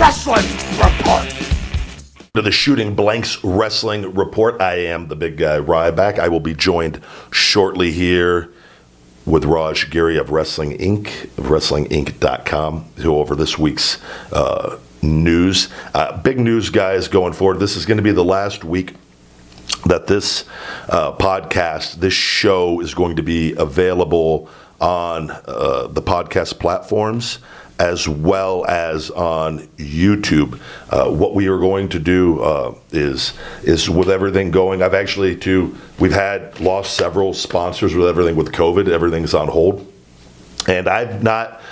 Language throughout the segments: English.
Wrestling Report. To the Shooting Blanks Wrestling Report. I am the big guy Ryback. I will be joined shortly here with Raj Geary of Wrestling Inc. of WrestlingInc.com to go over this week's news. Big news, guys, going forward. This is going to be the last week that this podcast, this show is going to be available on the podcast platforms as well as on YouTube. What we are going to do is with everything going, we've lost several sponsors with everything with COVID. Everything's on hold. And I've not,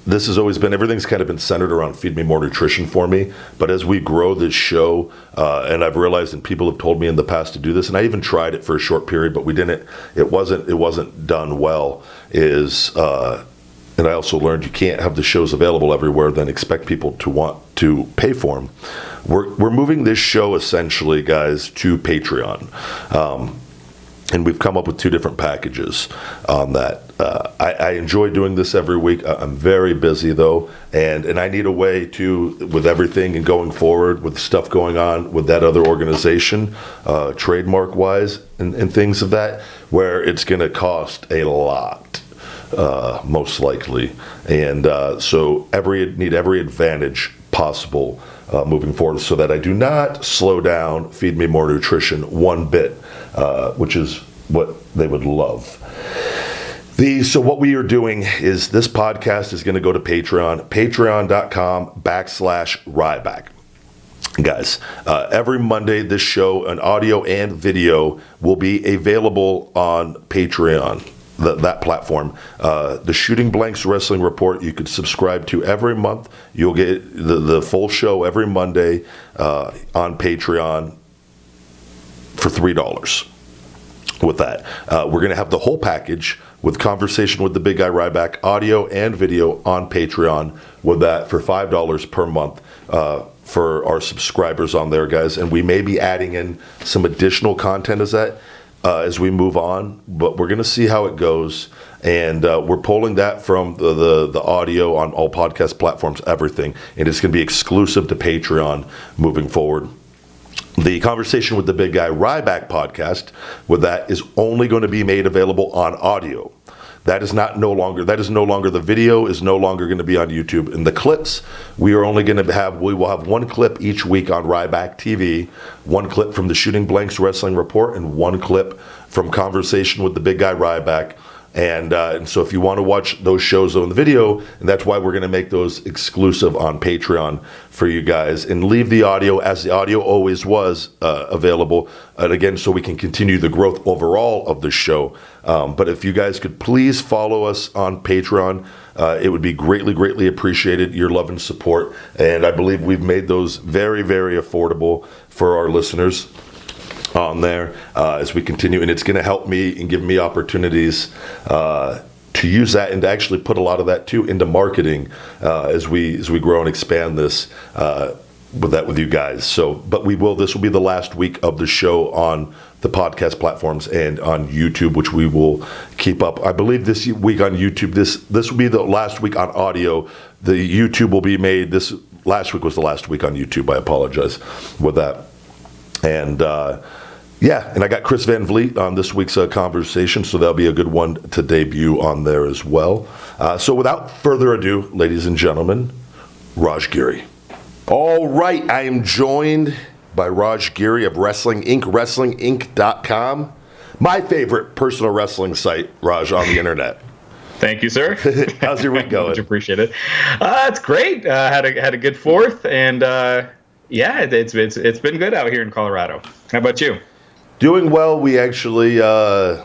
this has always been, everything's kind of been centered around Feed Me More Nutrition for me. But as we grow this show, and I've realized, and people have told me in the past to do this, and I even tried it for a short period, but it wasn't done well, and I also learned you can't have the shows available everywhere, then expect people to want to pay for them. We're moving this show essentially, guys, to Patreon. And we've come up with two different packages on that. I enjoy doing this every week. I'm very busy, though, and I need a way to, with everything and going forward, with stuff going on with that other organization, trademark-wise and things of that, where it's going to cost a lot. Most likely, and so need every advantage possible moving forward, so that I do not slow down Feed Me More Nutrition one bit, which is what they would love. So what we are doing is this podcast is going to go to Patreon, patreon.com/Ryback. Guys, every Monday, this show, an audio and video, will be available on Patreon. That platform. The Shooting Blanks Wrestling Report, you could subscribe to every month. You'll get the full show every Monday on Patreon for $3. With that, we're going to have the whole package with Conversation with the Big Guy Ryback, audio and video on Patreon, with that for $5 per month for our subscribers on there, guys. And we may be adding in some additional content as we move on, but we're going to see how it goes, and we're pulling that from the audio on all podcast platforms, everything, and it's going to be exclusive to Patreon moving forward. The Conversation with the Big Guy Ryback podcast, with that, is only going to be made available on audio. That is no longer the video is no longer going to be on YouTube. And the clips, we will have one clip each week on Ryback TV, one clip from the Shooting Blanks Wrestling Report, and one clip from Conversation with the Big Guy Ryback. And so if you want to watch those shows on the video, and that's why we're going to make those exclusive on Patreon for you guys, and leave the audio as the audio always was available, and again, so we can continue the growth overall of the show. But if you guys could please follow us on Patreon, it would be greatly, greatly appreciated, your love and support. And I believe we've made those very, very affordable for our listeners on there as we continue, and it's going to help me and give me opportunities to use that and to actually put a lot of that too into marketing as we grow and expand this with you guys. So, but this will be the last week of the show on the podcast platforms and on YouTube, which we will keep up. I believe this week on YouTube, this will be the last week on audio. The YouTube will be made. Last week was the last week on YouTube. I apologize with that. And and I got Chris Van Vliet on this week's conversation, so that'll be a good one to debut on there as well. So without further ado, ladies and gentlemen, Raj Geary. All right, I am joined by Raj Geary of Wrestling Inc., WrestlingInc.com, my favorite personal wrestling site, Raj, on the internet. Thank you, sir. How's your week going? Much appreciated. It's great. Had a good fourth, and it's been good out here in Colorado. How about you? Doing well. We actually the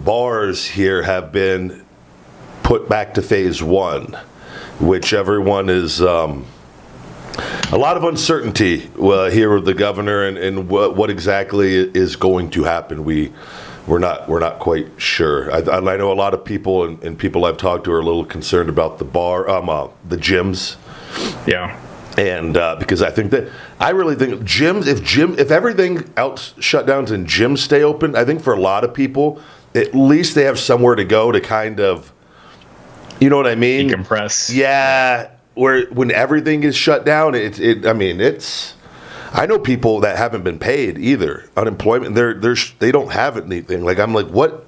bars here have been put back to phase one, which everyone is a lot of uncertainty here with the governor and what exactly is going to happen. We're not quite sure. I know a lot of people and people I've talked to are a little concerned about the the gyms. Yeah. And because I really think gyms, if everything else shut down and gyms stay open, I think for a lot of people, at least they have somewhere to go to kind of, you know what I mean? Decompress. Yeah. where when everything is shut down, it's. I know people that haven't been paid either. Unemployment, they don't have anything. Like, I'm like, what?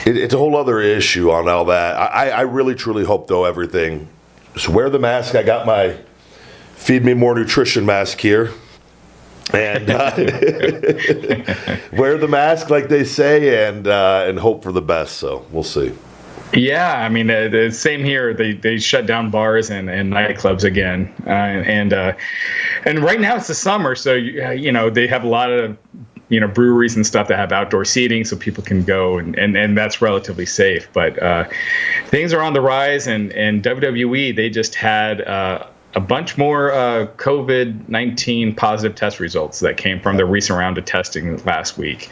It's a whole other issue on all that. I really, truly hope, though, everything. Just wear the mask. I got my Feed Me More Nutrition mask here. And wear the mask, like they say, and hope for the best. So we'll see. Yeah, I mean, the same here. They shut down bars and nightclubs again, and right now it's the summer, so they have a lot of breweries and stuff that have outdoor seating, so people can go and that's relatively safe. But things are on the rise, and WWE, they just had a bunch more COVID-19 positive test results that came from the recent round of testing last week,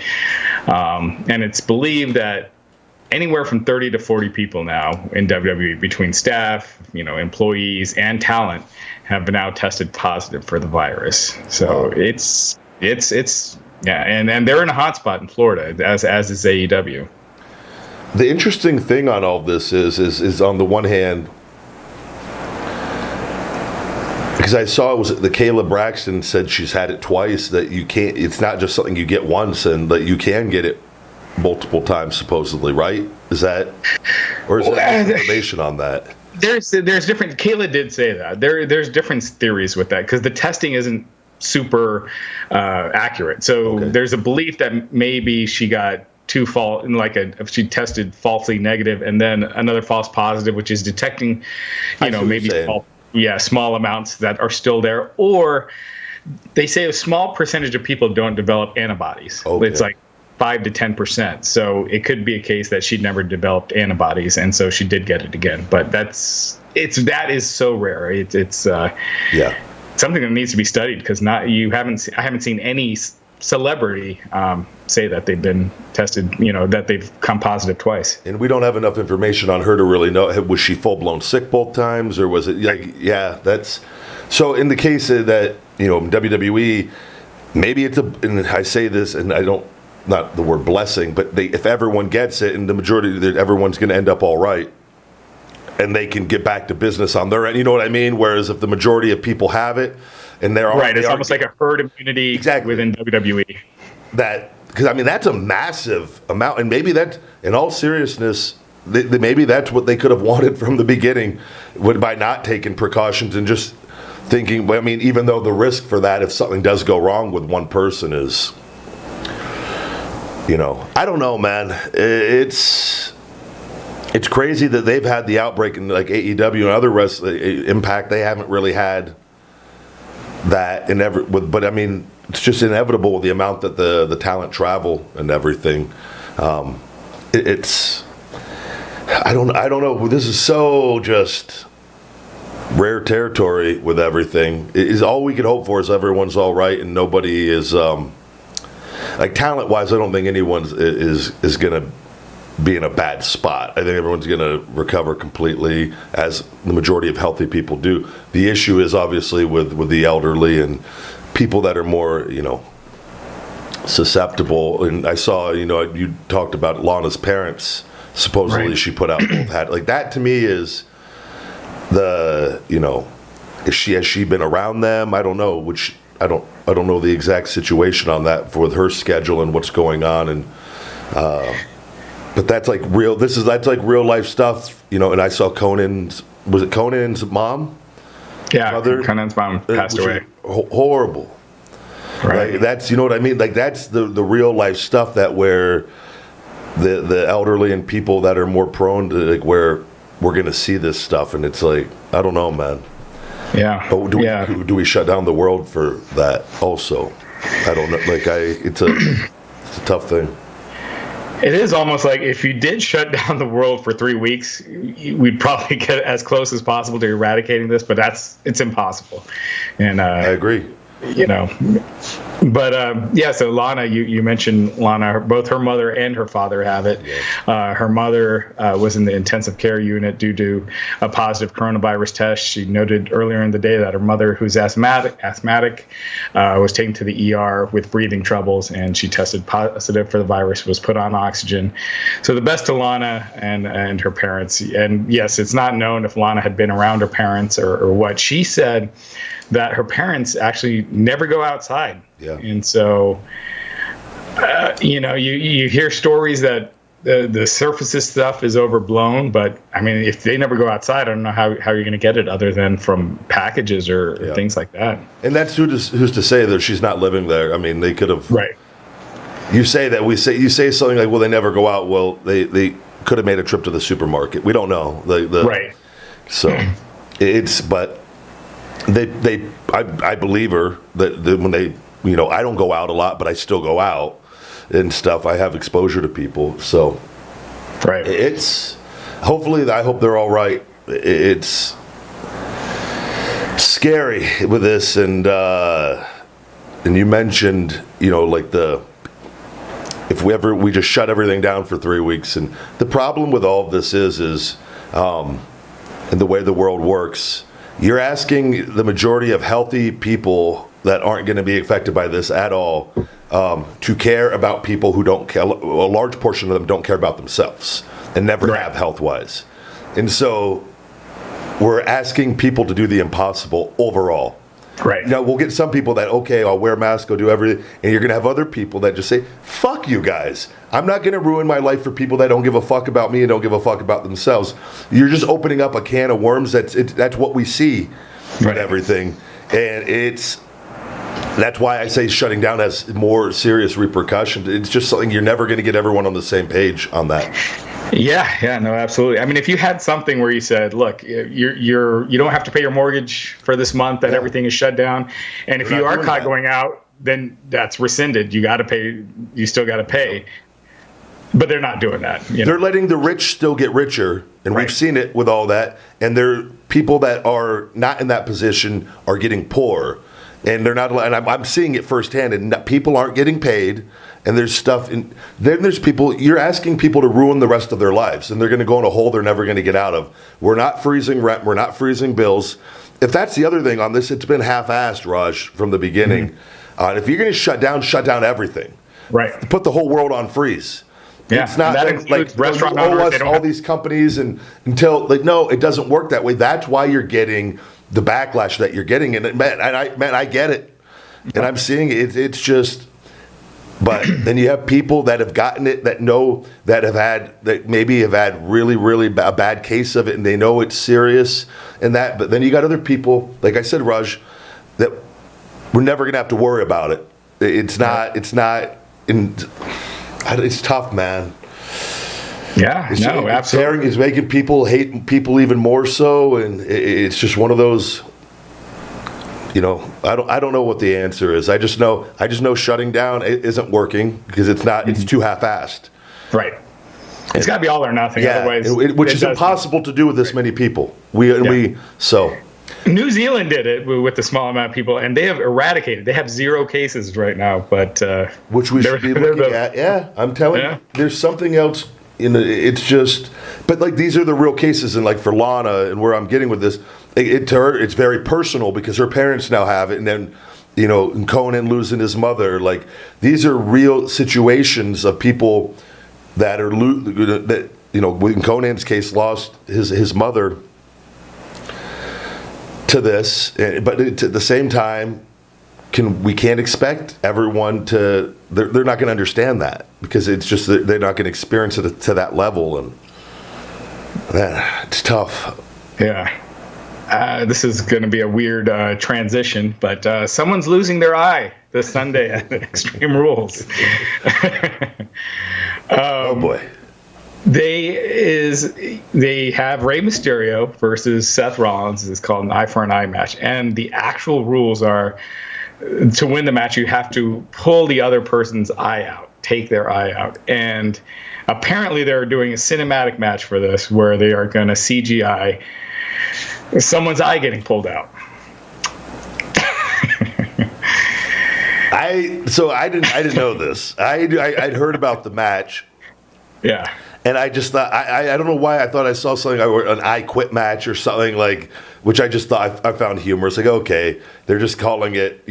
and it's believed that anywhere from 30 to 40 people now in WWE, between staff, employees, and talent, have been now tested positive for the virus. So it's and they're in a hot spot in Florida, as is AEW. The interesting thing on all this is on the one hand, because I saw it was the Kayla Braxton said she's had it twice, that you can't. It's not just something you get once, and that you can get it multiple times, supposedly, right? Is that, or is there information on that? There's different. Kayla did say that there's different theories with that, because the testing isn't super accurate. So there's a belief that maybe she got she tested falsely negative and then another false positive, which is detecting, maybe small amounts that are still there, or they say a small percentage of people don't develop antibodies. It's like 5 to 10%. So it could be a case that she'd never developed antibodies, and so she did get it again. But that is so rare. It's something that needs to be studied, because I haven't seen any celebrity say that they've been tested, that they've come positive twice. And we don't have enough information on her to really know. Was she full blown sick both times, or was it that's so? In the case of that, WWE, maybe it's and I say this, and I don't. Not the word blessing, but if everyone gets it, and the majority, everyone's going to end up all right, and they can get back to business on their end. You know what I mean? Whereas if the majority of people have it, and they're right, it's almost like a herd immunity within WWE. Because that's a massive amount, and maybe that, in all seriousness, maybe that's what they could have wanted from the beginning, by not taking precautions and just thinking. Even though the risk for that, if something does go wrong with one person, is. I don't know, man. It's crazy that they've had the outbreak in like AEW and other Impact. They haven't really had that but it's just inevitable with the amount that the talent travel and everything. I don't know. This is so just rare territory with everything. All we could hope for is everyone's all right and nobody is. Like talent-wise, I don't think anyone is going to be in a bad spot. I think everyone's going to recover completely, as the majority of healthy people do. The issue is obviously with the elderly and people that are more, susceptible. And I saw, you talked about Lana's parents. Supposedly, she put out both had like that. To me, is has she been around them? I don't know. Which I don't know the exact situation on that with her schedule and what's going on, and but that's like real. That's like real life stuff, And I saw Conan's mom? Yeah, mother? Conan's mom passed away. Horrible. Right. Like, that's what I mean. Like that's the real life stuff that where the elderly and people that are more prone to like where we're gonna see this stuff, and it's like I don't know, man. Yeah. But do we shut down the world for that also? I don't know. It's a tough thing. It is almost like if you did shut down the world for 3 weeks, we'd probably get as close as possible to eradicating this, but it's impossible. And I agree. But yeah, so Lana, you mentioned Lana. Both her mother and her father have it. Her mother was in the intensive care unit due to a positive coronavirus test. She noted earlier in the day that her mother, who's asthmatic, was taken to the ER with breathing troubles, and she tested positive for the virus, was put on oxygen. So the best to Lana and her parents. And yes, it's not known if Lana had been around her parents or what. She said that her parents actually never go outside. Yeah. And so, you hear stories that the surfaces stuff is overblown, but I mean, if they never go outside, I don't know how you're going to get it other than from packages or things like that. And that's who's to say that she's not living there. I mean, they could have. Right. You say that you say something like, well, they never go out. Well, they could have made a trip to the supermarket. We don't know. Right. So but I believe her that when they, I don't go out a lot, but I still go out and stuff. I have exposure to people. So right. Hopefully, I hope they're all right. It's scary with this. And you mentioned, if we just shut everything down for 3 weeks. And the problem with all of this is and the way the world works, you're asking the majority of healthy people that aren't going to be affected by this at all to care about people who don't care. A large portion of them don't care about themselves and never have health-wise. And so we're asking people to do the impossible overall. Right. Now, we'll get some people that, okay, I'll wear a mask, I'll do everything. And you're going to have other people that just say, fuck you guys. I'm not going to ruin my life for people that don't give a fuck about me and don't give a fuck about themselves. You're just opening up a can of worms. That's what we see with everything. And that's why I say shutting down has more serious repercussions. It's just something you're never going to get everyone on the same page on that. Yeah, no, absolutely. I mean, if you had something where you said, look, you don't have to pay your mortgage for this month, that everything is shut down, and if you are caught going out, then that's rescinded. You got to pay. You still got to pay. But they're not doing that. They're letting the rich still get richer, and we've seen it with all that. And there people that are not in that position are getting poor, and they're not. And I'm seeing it firsthand. And people aren't getting paid. And there's stuff, and then there's people, you're asking people to ruin the rest of their lives, and they're going to go in a hole they're never going to get out of. We're not freezing rent, we're not freezing bills. If that's the other thing on this, it's been half-assed, Raj, from the beginning. If you're going to shut down everything. Right. Put the whole world on freeze. Yeah, it's not like restaurant owners, all these companies, and no, it doesn't work that way. That's why you're getting the backlash that you're getting, and I get it, and I'm seeing it. It's just. But then you have people that have gotten it, that know, that maybe have had really, really a bad case of it, and they know it's serious and that. But then you got other people, like I said, Raj, that we're never going to have to worry about it. It's tough, man. Yeah, absolutely. It's making people hate people even more so, and it's just one of those. I don't know what the answer is. I just know shutting down isn't working because it's not. It's too half-assed. Right. It's got to be all or nothing. Yeah, otherwise, which is impossible to do with this many people. So. New Zealand did it with the small amount of people, and they have eradicated. They have 0 cases right now, but which we should be looking at. Yeah, I'm telling you, there's something else. It's just, but like these are the real cases, and like for Lana, and where I'm getting with this. To her, it's very personal because her parents now have it, and then, Conan losing his mother. Like these are real situations of people that are in Conan's case, lost his mother to this, but at the same time, we can't expect everyone to. They're not going to understand that because it's just they're not going to experience it to that level, and man, it's tough. Yeah. This is going to be a weird transition, but someone's losing their eye this Sunday at Extreme Rules. Oh boy! They have Rey Mysterio versus Seth Rollins. It's called an eye for an eye match, and the actual rules are to win the match you have to pull the other person's eye out, take their eye out, and apparently they're doing a cinematic match for this where they are going to CGI someone's eye getting pulled out. I I didn't know this. I'd heard about the match. Yeah. And I just thought, I don't know why I thought I saw something, an I Quit match or something, like, which I just thought I found humorous. Like, okay, they're just calling it,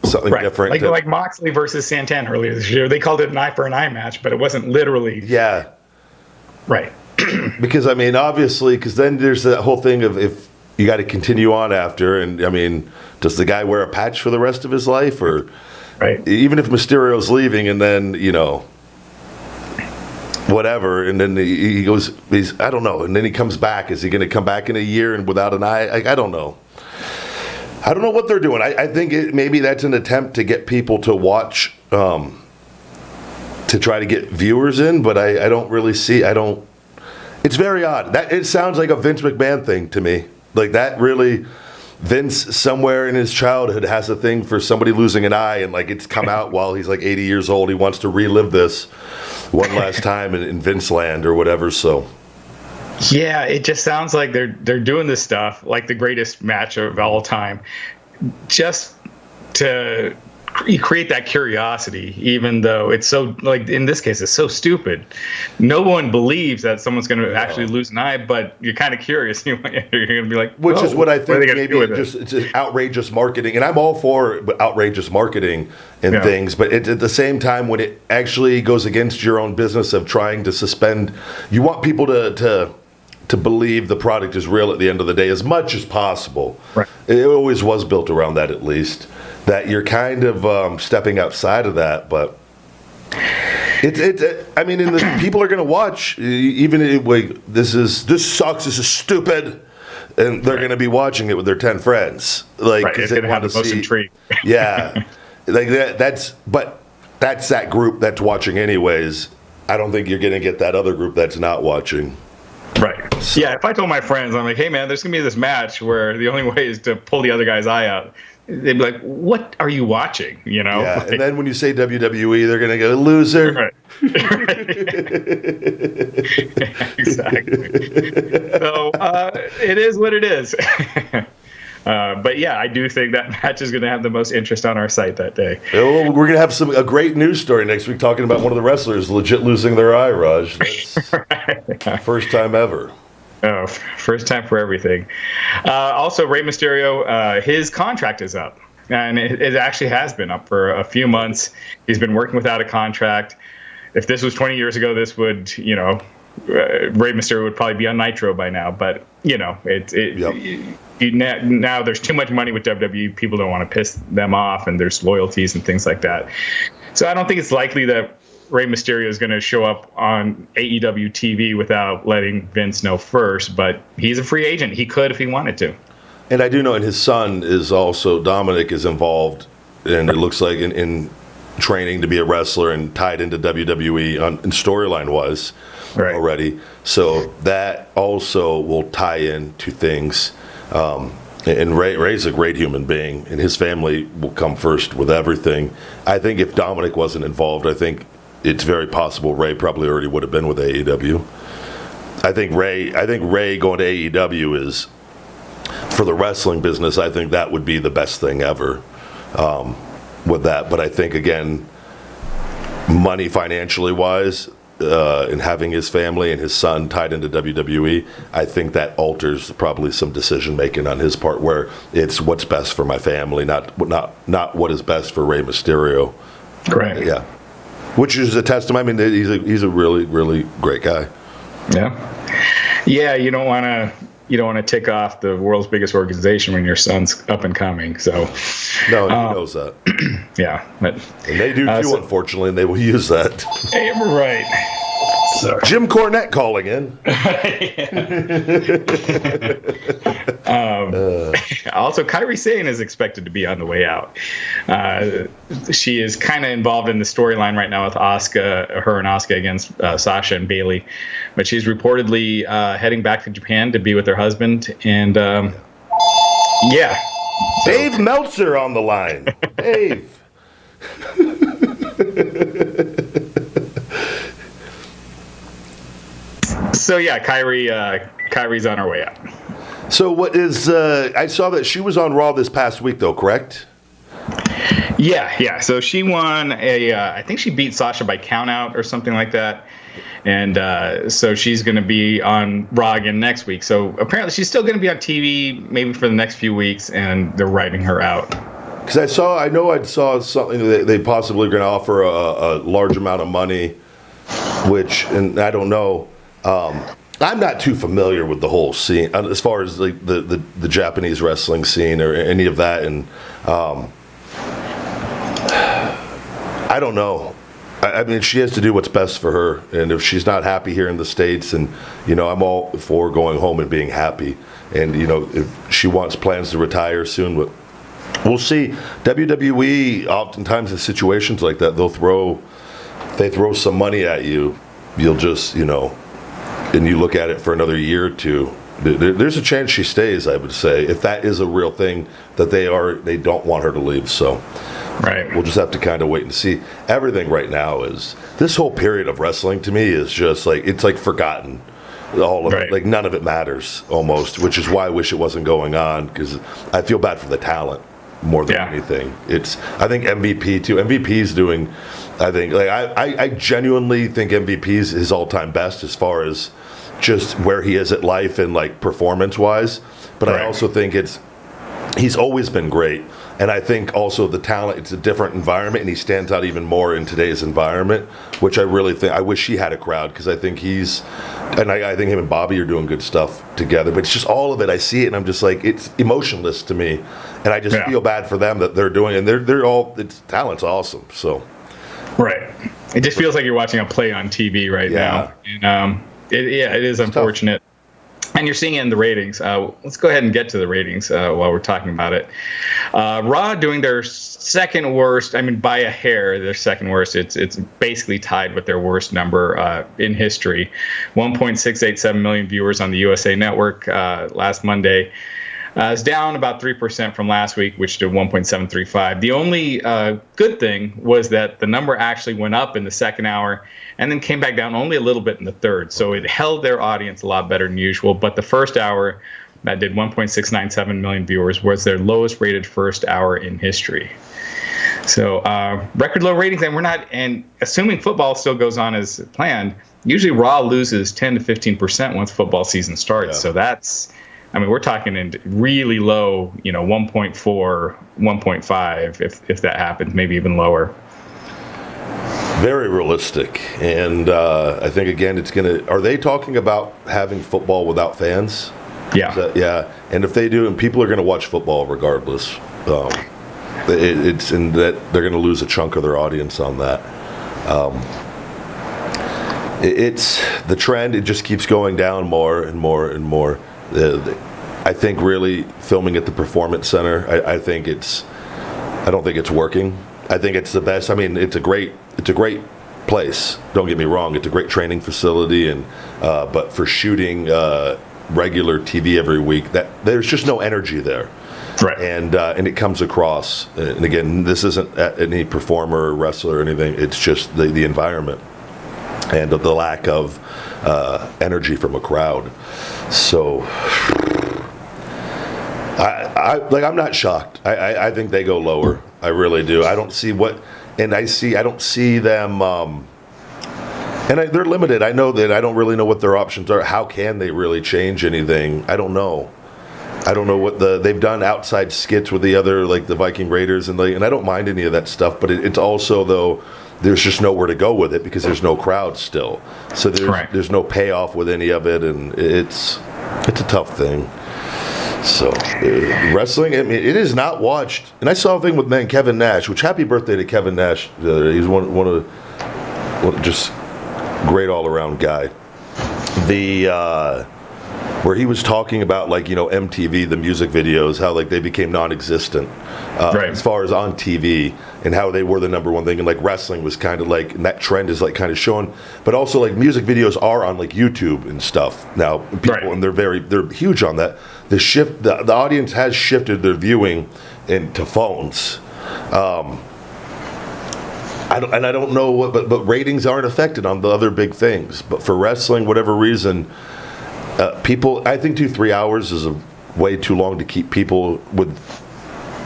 something different. Like Moxley versus Santana earlier this year. They called it an eye for an eye match, but it wasn't literally. Yeah. Right. Because, obviously, because then there's that whole thing of if you got to continue on after, and, does the guy wear a patch for the rest of his life? Or right. Even if Mysterio's leaving and then, whatever, and then he goes, I don't know, and then he comes back. Is he going to come back in a year and without an eye? I don't know. I don't know what they're doing. I think maybe that's an attempt to get people to watch, to try to get viewers in, but I don't really see. It's very odd. It sounds like a Vince McMahon thing to me. Like that really. Vince somewhere in his childhood has a thing for somebody losing an eye, and like it's come out while he's like 80 years old. He wants to relive this one last time in Vince land or whatever. So yeah, it just sounds like they're doing this stuff like the greatest match of all time, just to create that curiosity, even though it's so, like in this case, it's so stupid. No one believes that someone's going to actually lose an eye, but you're kind of curious. You're going to be like, which is what I think maybe it's outrageous marketing, and I'm all for outrageous marketing and things, but at the same time, when it actually goes against your own business of trying to suspend, you want people to believe the product is real at the end of the day as much as possible. Right. It always was built around that, at least. That you're kind of stepping outside of that, but people are going to watch. Even this sucks. This is stupid, and they're going to be watching it with their 10 friends. Like, right. It's going to have the most intrigue. Yeah, like that. That's that group that's watching anyways. I don't think you're going to get that other group that's not watching. Right. So. Yeah. If I told my friends, I'm like, hey man, there's going to be this match where the only way is to pull the other guy's eye out. They'd be like, what are you watching? Yeah, and then when you say WWE, they're going to go, loser. Right. Exactly. So it is what it is. But yeah, I do think that match is going to have the most interest on our site that day. Well, we're going to have a great news story next week talking about one of the wrestlers legit losing their eye, Raj. That's right. First time ever. Oh, first time for everything. Also, Rey Mysterio, his contract is up. And it actually has been up for a few months. He's been working without a contract. If this was 20 years ago, this would, Rey Mysterio would probably be on Nitro by now. But, now there's too much money with WWE. People don't want to piss them off, and there's loyalties and things like that. So I don't think it's likely that Rey Mysterio is going to show up on AEW TV without letting Vince know first, but he's a free agent. He could if he wanted to. And I do know, and his son is also, Dominic is involved, and it looks like in training to be a wrestler and tied into WWE in storyline-wise already. So that also will tie in to things. And Rey's a great human being, and his family will come first with everything. I think if Dominic wasn't involved, I think it's very possible Rey probably already would have been with AEW. I think Rey going to AEW is, for the wrestling business, I think that would be the best thing ever with that. But I think, again, money financially wise, and having his family and his son tied into WWE, I think that alters probably some decision making on his part, where it's what's best for my family, not what is best for Rey Mysterio. Correct. Yeah. Which is a testament. He's a really, really great guy. Yeah. You don't want to tick off the world's biggest organization when your son's up and coming. So no, he knows that. Yeah, and they do too, unfortunately, and they will use that. Right. Sorry. Jim Cornette calling in. Also, Kyrie Sane is expected to be on the way out. She is kind of involved in the storyline right now with her and Asuka against Sasha and Bayley. But she's reportedly heading back to Japan to be with her husband. And, yeah. So. Dave Meltzer on the line. Dave. So yeah, Kyrie's on her way out. So what is? I saw that she was on Raw this past week, though. Correct? Yeah. So she won I think she beat Sasha by countout or something like that. And so she's going to be on Raw again next week. So apparently she's still going to be on TV maybe for the next few weeks, and they're writing her out. Because I saw something that they possibly are going to offer a large amount of money, and I don't know. I'm not too familiar with the whole scene as far as like the Japanese wrestling scene or any of that, and I don't know. I mean, she has to do what's best for her, and if she's not happy here in the States, and I'm all for going home and being happy, and if she wants plans to retire soon, but we'll see. WWE oftentimes in situations like that, they throw some money at you, you'll just and you look at it for another year or two. There's a chance she stays, I would say, if that is a real thing that they don't want her to leave. So. Right. We'll just have to kind of wait and see. Everything right now is this whole period of wrestling to me is just like it's like forgotten. All of it, like none of it matters almost, which is why I wish it wasn't going on because I feel bad for the talent more than anything. I think MVP too. MVP's doing. I think I genuinely think MVP's his all-time best as far as just where he is at life and like performance-wise. But I also think he's always been great. And I think also the talent, it's a different environment, and he stands out even more in today's environment, which I really think, I wish he had a crowd, because I think I think him and Bobby are doing good stuff together, but it's just all of it, I see it, and I'm just like, it's emotionless to me, and I just feel bad for them that they're doing, and talent's awesome, so. Right. It just feels like you're watching a play on TV right now, and it is unfortunate. Tough. And you're seeing it in the ratings. Let's go ahead and get to the ratings while we're talking about it. Raw doing their second worst. I mean, by a hair, their second worst. It's basically tied with their worst number in history. 1.687 million viewers on the USA Network last Monday. It's down about 3% from last week, which did 1.735. The only good thing was that the number actually went up in the second hour and then came back down only a little bit in the third. So it held their audience a lot better than usual. But the first hour, that did 1.697 million viewers, was their lowest rated first hour in history. So record low ratings, and assuming football still goes on as planned, usually Raw loses 10 to 15% once football season starts. So that's... I mean, we're talking in really low, 1.4, 1.5, if that happens, maybe even lower. Very realistic. And I think, again, are they talking about having football without fans? Yeah. And if they do, and people are going to watch football regardless, it's in that they're going to lose a chunk of their audience on that. It's the trend. It just keeps going down more and more and more. I think really filming at the Performance Center, I don't think it's working. I think it's the best. I mean, it's a great place. Don't get me wrong. It's a great training facility, but for shooting regular TV every week, there's just no energy there. Right. And it comes across. And again, this isn't any performer or wrestler or anything. It's just the environment and the lack of energy from a crowd. So I'm not shocked. I think they go lower. I really do. I don't see I don't see them they're limited. I know that I don't really know what their options are. How can they really change anything? I don't know. I don't know what they've done outside skits with the other, like the Viking Raiders, and I don't mind any of that stuff, but it's also, though, there's just nowhere to go with it because there's no crowd still. So there's no payoff with any of it, and it's a tough thing. So wrestling, I mean, it is not watched. And I saw a thing with Kevin Nash, which happy birthday to Kevin Nash. He's one of just great all around guy. Where he was talking about MTV, the music videos, how they became non-existent as far as on TV, and how they were the number one thing, and wrestling was kind of and that trend is kind of shown, but also music videos are on YouTube and stuff now, people, and they're huge on that. The audience has shifted their viewing into phones. I don't know what, but ratings aren't affected on the other big things. But for wrestling, whatever reason. People, I think 2-3 hours is way too long to keep people with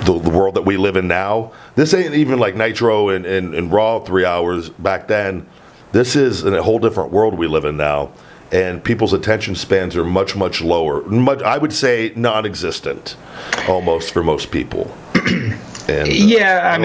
the world that we live in now. this ain't even like Nitro and Raw 3 hours back then. This is in a whole different world we live in now, and people's attention spans are much, much lower. I would say non-existent, almost, for most people. And, I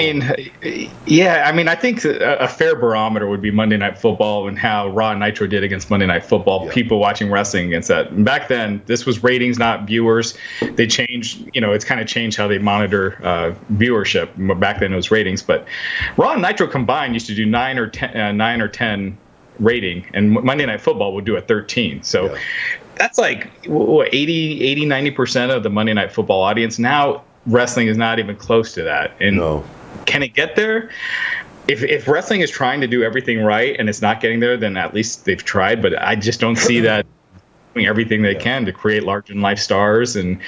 think a fair barometer would be Monday Night Football and how Raw and Nitro did against Monday Night Football. Yeah. People watching wrestling against that. And back then, this was ratings, not viewers. They changed. It's kind of changed how they monitor viewership. Back then, it was ratings. But Raw and Nitro combined used to do 9 or 10 rating, and Monday Night Football would do a 13. So that's like 80-90% of the Monday Night Football audience now. Wrestling is not even close to that. And can it get there? If wrestling is trying to do everything right and it's not getting there, then at least they've tried. But I just don't see that doing everything they can to create larger-than-life stars and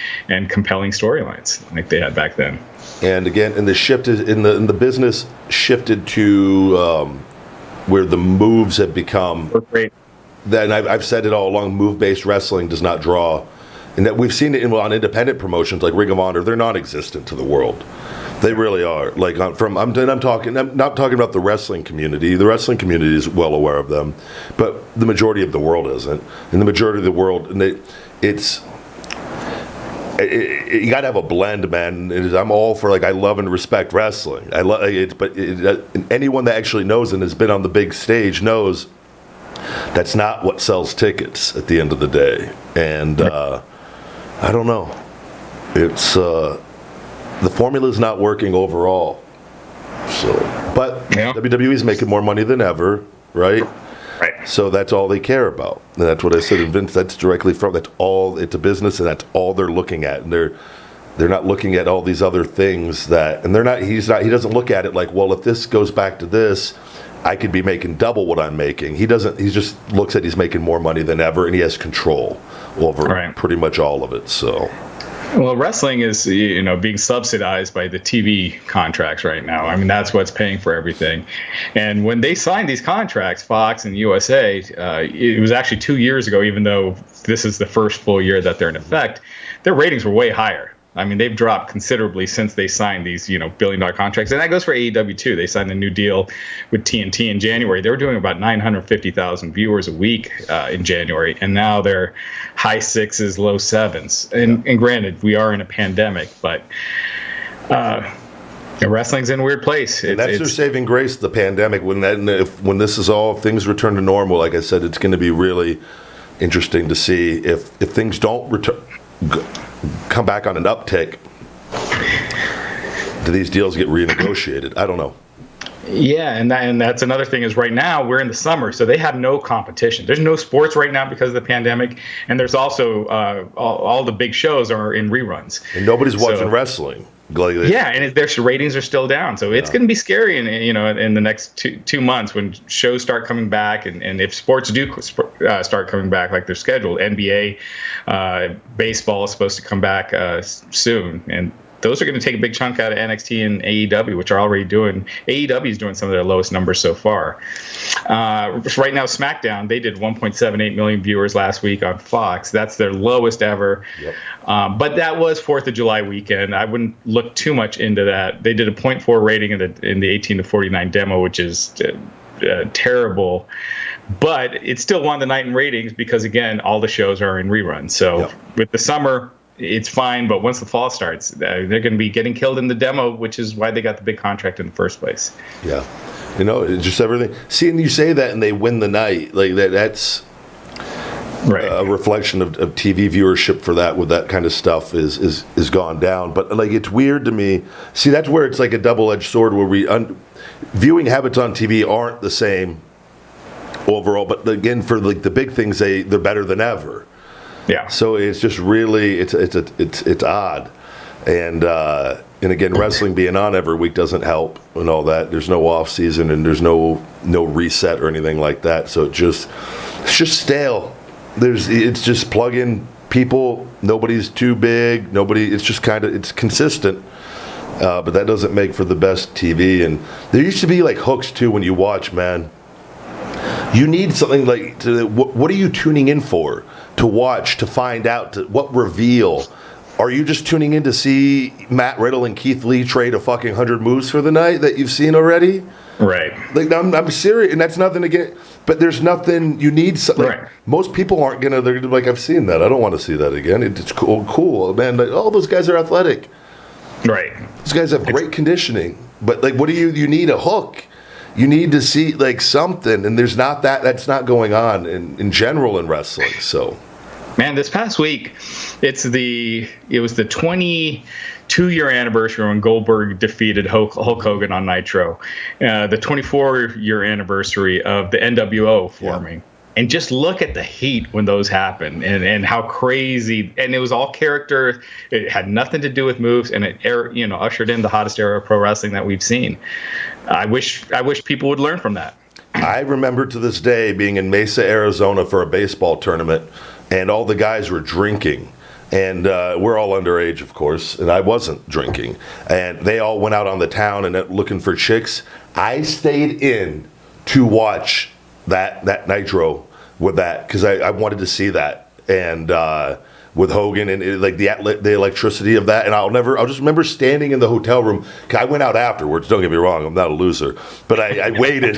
compelling storylines like they had back then. And again, and the shift is in the business shifted to where the moves have become. Great. That, and I've said it all along. Move-based wrestling does not draw. And that we've seen it on independent promotions like Ring of Honor. They're non-existent to the world. They really are. Like I'm not talking about the wrestling community. The wrestling community is well aware of them, but the majority of the world isn't. And the majority of the world, and you got to have a blend, man. I'm all for I love and respect wrestling. I love it, but anyone that actually knows and has been on the big stage knows that's not what sells tickets at the end of the day. And I don't know. It's the formula's not working overall. So, but WWE's making more money than ever, right? Right. So that's all they care about. And that's what I said. And Vince, that's directly from. That's all. It's a business, and that's all they're looking at. And they're not looking at all these other things that. And they're not. He doesn't look at it like, well, if this goes back to this, I could be making double what I'm making. He doesn't. He just looks at he's making more money than ever, and he has control over pretty much all of it. So, well, wrestling is being subsidized by the TV contracts right now. I mean, that's what's paying for everything. And when they signed these contracts, Fox and USA, it was actually 2 years ago. Even though this is the first full year that they're in effect, their ratings were way higher. I mean, they've dropped considerably since they signed these, billion-dollar contracts. And that goes for AEW, too. They signed a new deal with TNT in January. They were doing about 950,000 viewers a week in January. And now they're high sixes, low sevens. And granted, we are in a pandemic, but wrestling's in a weird place. And that's their saving grace, the pandemic. When this is all, if things return to normal, like I said, it's going to be really interesting to see if things don't come back on an uptick, do these deals get renegotiated? I don't know. Yeah, and that's another thing is right now we're in the summer, so they have no competition. There's no sports right now because of the pandemic, and there's also all the big shows are in reruns. And nobody's watching wrestling. And their ratings are still down, so it's going to be scary in the next 2 months when shows start coming back, and if sports do start coming back like they're scheduled. NBA, baseball is supposed to come back soon, and those are going to take a big chunk out of NXT and AEW, which are already doing. AEW is doing some of their lowest numbers so far. Right now, Smackdown, they did 1.78 million viewers last week on Fox. That's their lowest ever. Yep. But that was 4th of July weekend. I wouldn't look too much into that. They did a 0.4 rating in the 18 to 49 demo, which is terrible. But it still won the night in ratings because, again, all the shows are in reruns. So with the summer, it's fine, but once the fall starts, they're going to be getting killed in the demo, which is why they got the big contract in the first place. Yeah, it's just everything. See, and you say that, and they win the night like that. That's a reflection of TV viewership for that. With that kind of stuff is gone down. But it's weird to me. See, that's where it's like a double-edged sword. Where viewing habits on TV aren't the same overall. But again, for the big things, they're better than ever. Yeah. So it's just really it's odd, and again, wrestling being on every week doesn't help and all that. There's no off season and there's no reset or anything like that. So it's just stale. It's just plug in people. Nobody's too big. It's just it's consistent. But that doesn't make for the best TV. And there used to be hooks too when you watch, man. You need something what are you tuning in for? To watch, to find out, what reveal, are you just tuning in to see Matt Riddle and Keith Lee trade a fucking 100 moves for the night that you've seen already? Right. Like, I'm serious, and that's nothing to get. But there's nothing you need. Like, right. Most people aren't gonna. They're gonna be like, I've seen that. I don't want to see that again. It's cool, man. Like, oh, those guys are athletic. Right. Those guys have great conditioning. But like, what do you need a hook? You need to see like something, and there's not that. That's not going on in general in wrestling. So. Man, this past week, it was the 22-year anniversary when Goldberg defeated Hulk Hogan on Nitro, the 24-year anniversary of the NWO forming. Yeah. And just look at the heat when those happen, and how crazy. And it was all character. It had nothing to do with moves, and it ushered in the hottest era of pro wrestling that we've seen. I wish people would learn from that. I remember to this day being in Mesa, Arizona for a baseball tournament. And all the guys were drinking, and we're all underage, of course, and I wasn't drinking. And they all went out on the town and looking for chicks. I stayed in to watch that Nitro with that because I wanted to see that, and with Hogan and like the electricity of that. And I'll just remember standing in the hotel room. I went out afterwards. Don't get me wrong, I'm not a loser, but I waited.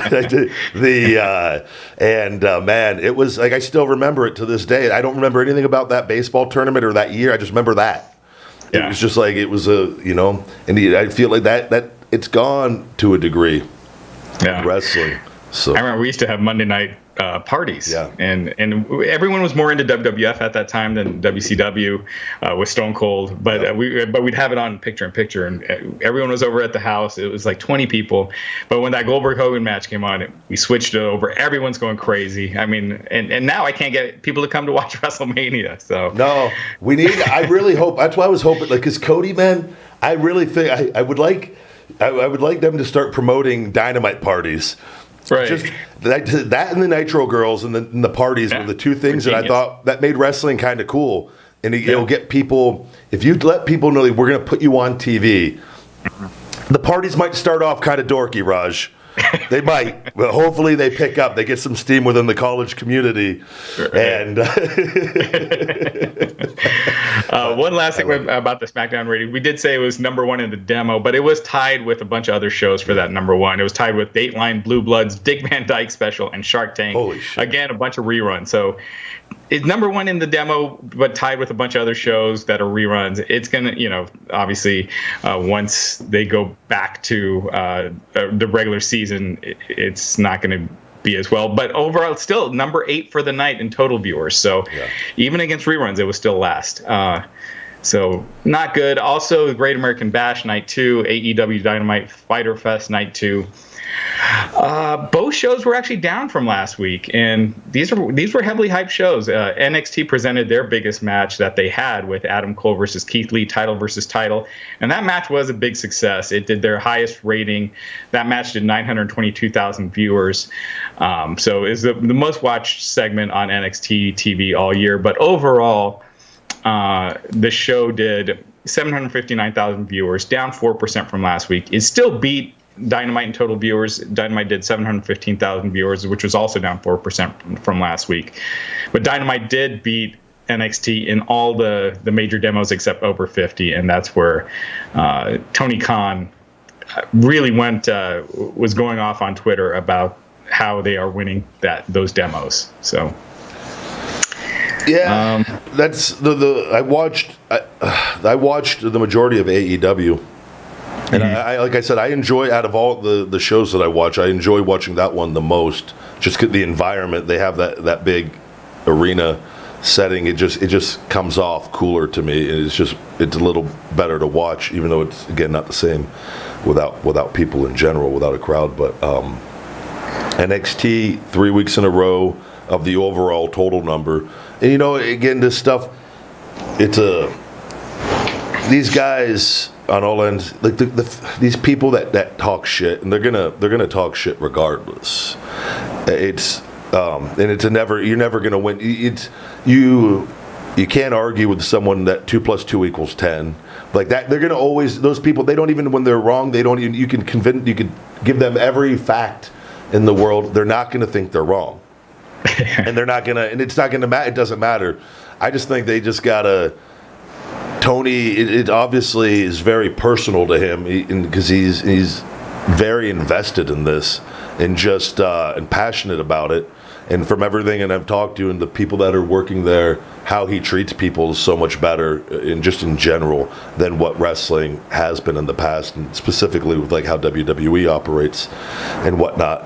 Man, it was like I still remember it to this day. I don't remember anything about that baseball tournament or that year. I just remember that. Yeah. It was just like it was and I feel like that it's gone to a degree. Yeah, in wrestling. So I remember we used to have Monday night parties, and everyone was more into WWF at that time than WCW with Stone Cold, but we'd have it on picture in picture, and everyone was over at the house. It was like 20 people, but when that Goldberg Hogan match came on, we switched it over. Everyone's going crazy. I mean, and now I can't get people to come to watch WrestleMania. So no, we need. I really hope. That's why I was hoping, like, because Cody, man, I really think I would like them to start promoting Dynamite parties. Right. Just that and the Nitro girls and the parties were the two things that I thought that made wrestling kind of cool. And it'll get people, if you let people know that we're going to put you on TV, the parties might start off kind of dorky, Raj. They might. Well, hopefully they pick up. They get some steam within the college community. And one last thing about the SmackDown rating. We did say it was number one in the demo, but it was tied with a bunch of other shows for that number one. It was tied with Dateline, Blue Bloods, Dick Van Dyke Special, and Shark Tank. Holy shit. Again, a bunch of reruns. So it's number one in the demo, but tied with a bunch of other shows that are reruns. It's going to, obviously, once they go back to the regular season, it's not going to be as well. But overall, it's still number 8 for the night in total viewers. So even against reruns, it was still last. So not good. Also, the Great American Bash Night 2, AEW Dynamite Fighter Fest Night 2. Both shows were actually down from last week, and these were heavily hyped shows. NXT presented their biggest match that they had with Adam Cole versus Keith Lee, title versus title, and that match was a big success. It did their highest rating. That match did 922,000 viewers, so it's the most watched segment on NXT TV all year. But overall, the show did 759,000 viewers, down 4% from last week. It still beat Dynamite in total viewers. Dynamite did 715,000 viewers, which was also down 4% from last week. But Dynamite did beat NXT in all the major demos except over 50, and that's where Tony Khan really was going off on Twitter about how they are winning those demos. So that's I watched the majority of AEW. And I like I said, I enjoy, out of all the shows that I watch, I enjoy watching that one the most. Just the environment, they have that big arena setting. It just comes off cooler to me. It's a little better to watch, even though it's, again, not the same without people in general, without a crowd. But NXT 3 weeks in a row of the overall total number, and again, this stuff, these guys on all ends, like these people that talk shit, and they're gonna talk shit regardless. It's and you're never gonna win. You can't argue with someone that 2 + 2 = 10 like that. They're gonna always, those people, they don't even, when they're wrong, they don't even, you can give them every fact in the world, they're not gonna think they're wrong. And they're not gonna, and it's not gonna matter. It doesn't matter. I just think they just gotta Tony, it obviously is very personal to him because he's very invested in this and just and passionate about it. And from everything, and I've talked to and the people that are working there, how he treats people is so much better, in general, than what wrestling has been in the past, and specifically with like how WWE operates and whatnot.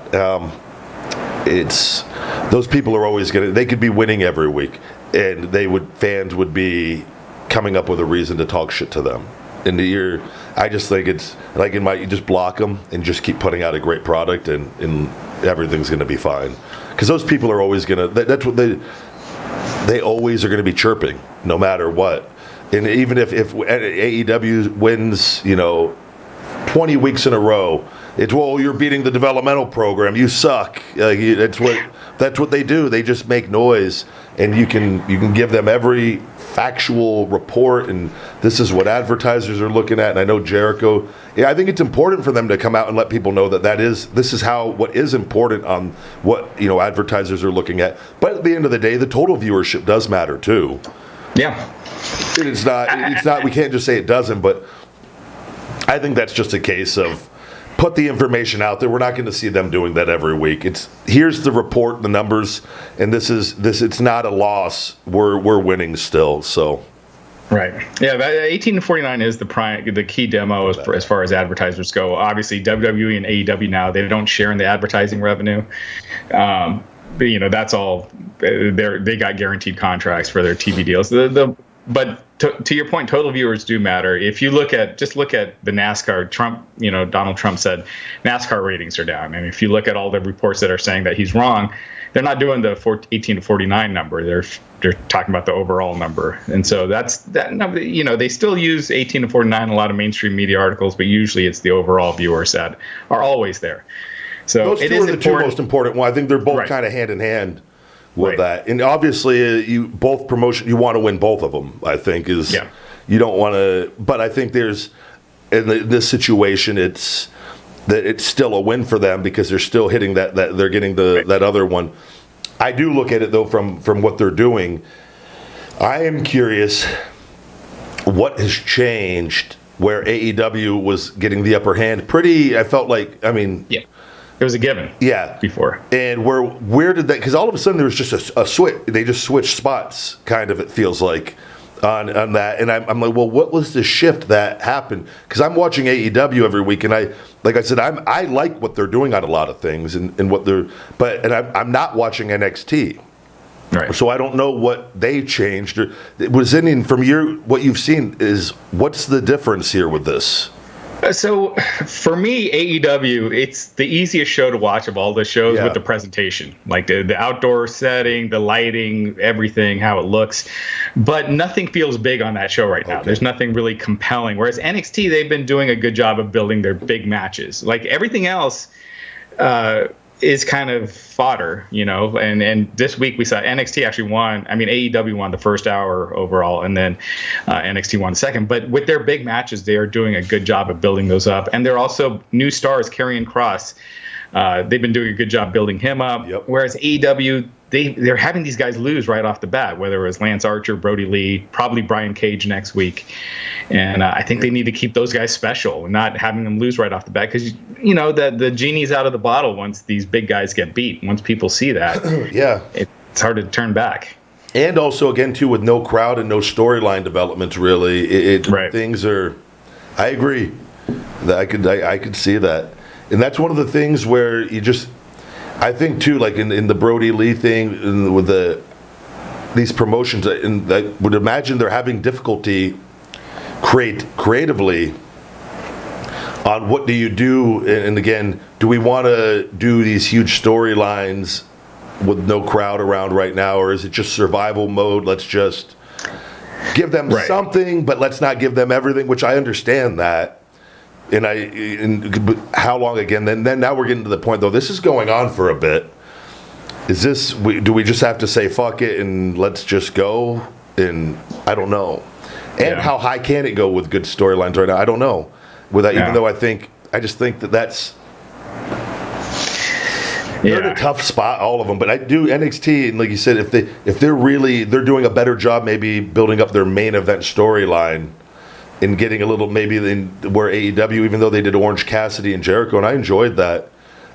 It's those people are always they could be winning every week, and fans would be coming up with a reason to talk shit to them. And I just think it's like you just block them and just keep putting out a great product, and everything's going to be fine. Because those people are always going to, that's what they always are going to be chirping, no matter what. And even if AEW wins, 20 weeks in a row, it's, well, you're beating the developmental program, you suck. That's what they do. They just make noise, and you can give them every factual report, and this is what advertisers are looking at. And I know Jericho, I think it's important for them to come out and let people know this is what is important on what advertisers are looking at. But at the end of the day, the total viewership does matter too. Yeah, it's not we can't just say it doesn't, but I think that's just a case of put the information out there. We're not going to see them doing that every week. Here's the report, the numbers, and this. It's not a loss. We're winning still. So, right. Yeah, 18 to 49 is the key demo as far as advertisers go. Obviously, WWE and AEW now, they don't share in the advertising revenue. But that's all. They got guaranteed contracts for their TV deals. But to your point, total viewers do matter. If you look at the NASCAR, Donald Trump said NASCAR ratings are down. And if you look at all the reports that are saying that he's wrong, they're not doing the 18 to 49 number. They're talking about the overall number. And so that number, they still use 18 to 49 in a lot of mainstream media articles, but usually it's the overall viewers that are always there. So those two are the two most important ones. I think they're both kind of hand in hand with that. And obviously, you want to win both of them, I think, you don't want to, but I think in this situation, it's still a win for them because they're still hitting that they're getting that other one. I do look at it, though, from what they're doing. I am curious what has changed where AEW was getting the upper hand. I felt like, yeah. It was a given. Yeah. Before. And where did that? Because all of a sudden there was just a switch. They just switched spots. Kind of, it feels like on that. And I'm like, well, what was the shift that happened? Because I'm watching AEW every week, and I like what they're doing on a lot of things, and what they're. I'm not watching NXT. Right. So I don't know what they changed. From what you've seen what's the difference here with this? So for me, AEW, it's the easiest show to watch of all the shows with the presentation, like the outdoor setting, the lighting, everything, how it looks. But nothing feels big on that show right now. Okay. There's nothing really compelling. Whereas NXT, they've been doing a good job of building their big matches. Like everything else is kind of fodder, and this week we saw NXT actually won. I mean, AEW won the first hour overall, and then NXT won the second. But with their big matches, they are doing a good job of building those up. And they're also new stars, Karrion Kross. They've been doing a good job building him up. Yep. Whereas AEW, they're having these guys lose right off the bat, whether it was Lance Archer, Brody Lee, probably Brian Cage next week. And I think they need to keep those guys special and not having them lose right off the bat because, the genie's out of the bottle once these big guys get beat. Once people see that, it's hard to turn back. And also, again, too, with no crowd and no storyline development, really, things are. I agree. I could see that, and that's one of the things where you just. I think too, like in the Brody Lee thing, with these promotions, and I would imagine they're having difficulty creatively on what do you do, and again, do we want to do these huge storylines with no crowd around right now, or is it just survival mode? Let's just give them something, but let's not give them everything. Which I understand that. But how long again? Then now we're getting to the point though. This is going on for a bit. Do we just have to say fuck it and let's just go? And I don't know. And how high can it go with good storylines right now? I don't know. Even though I just think that's. they're in a tough spot, all of them. But I do NXT, and like you said, if they're doing a better job, maybe building up their main event storyline and getting a little maybe where AEW, even though they did Orange Cassidy and Jericho, and I enjoyed that,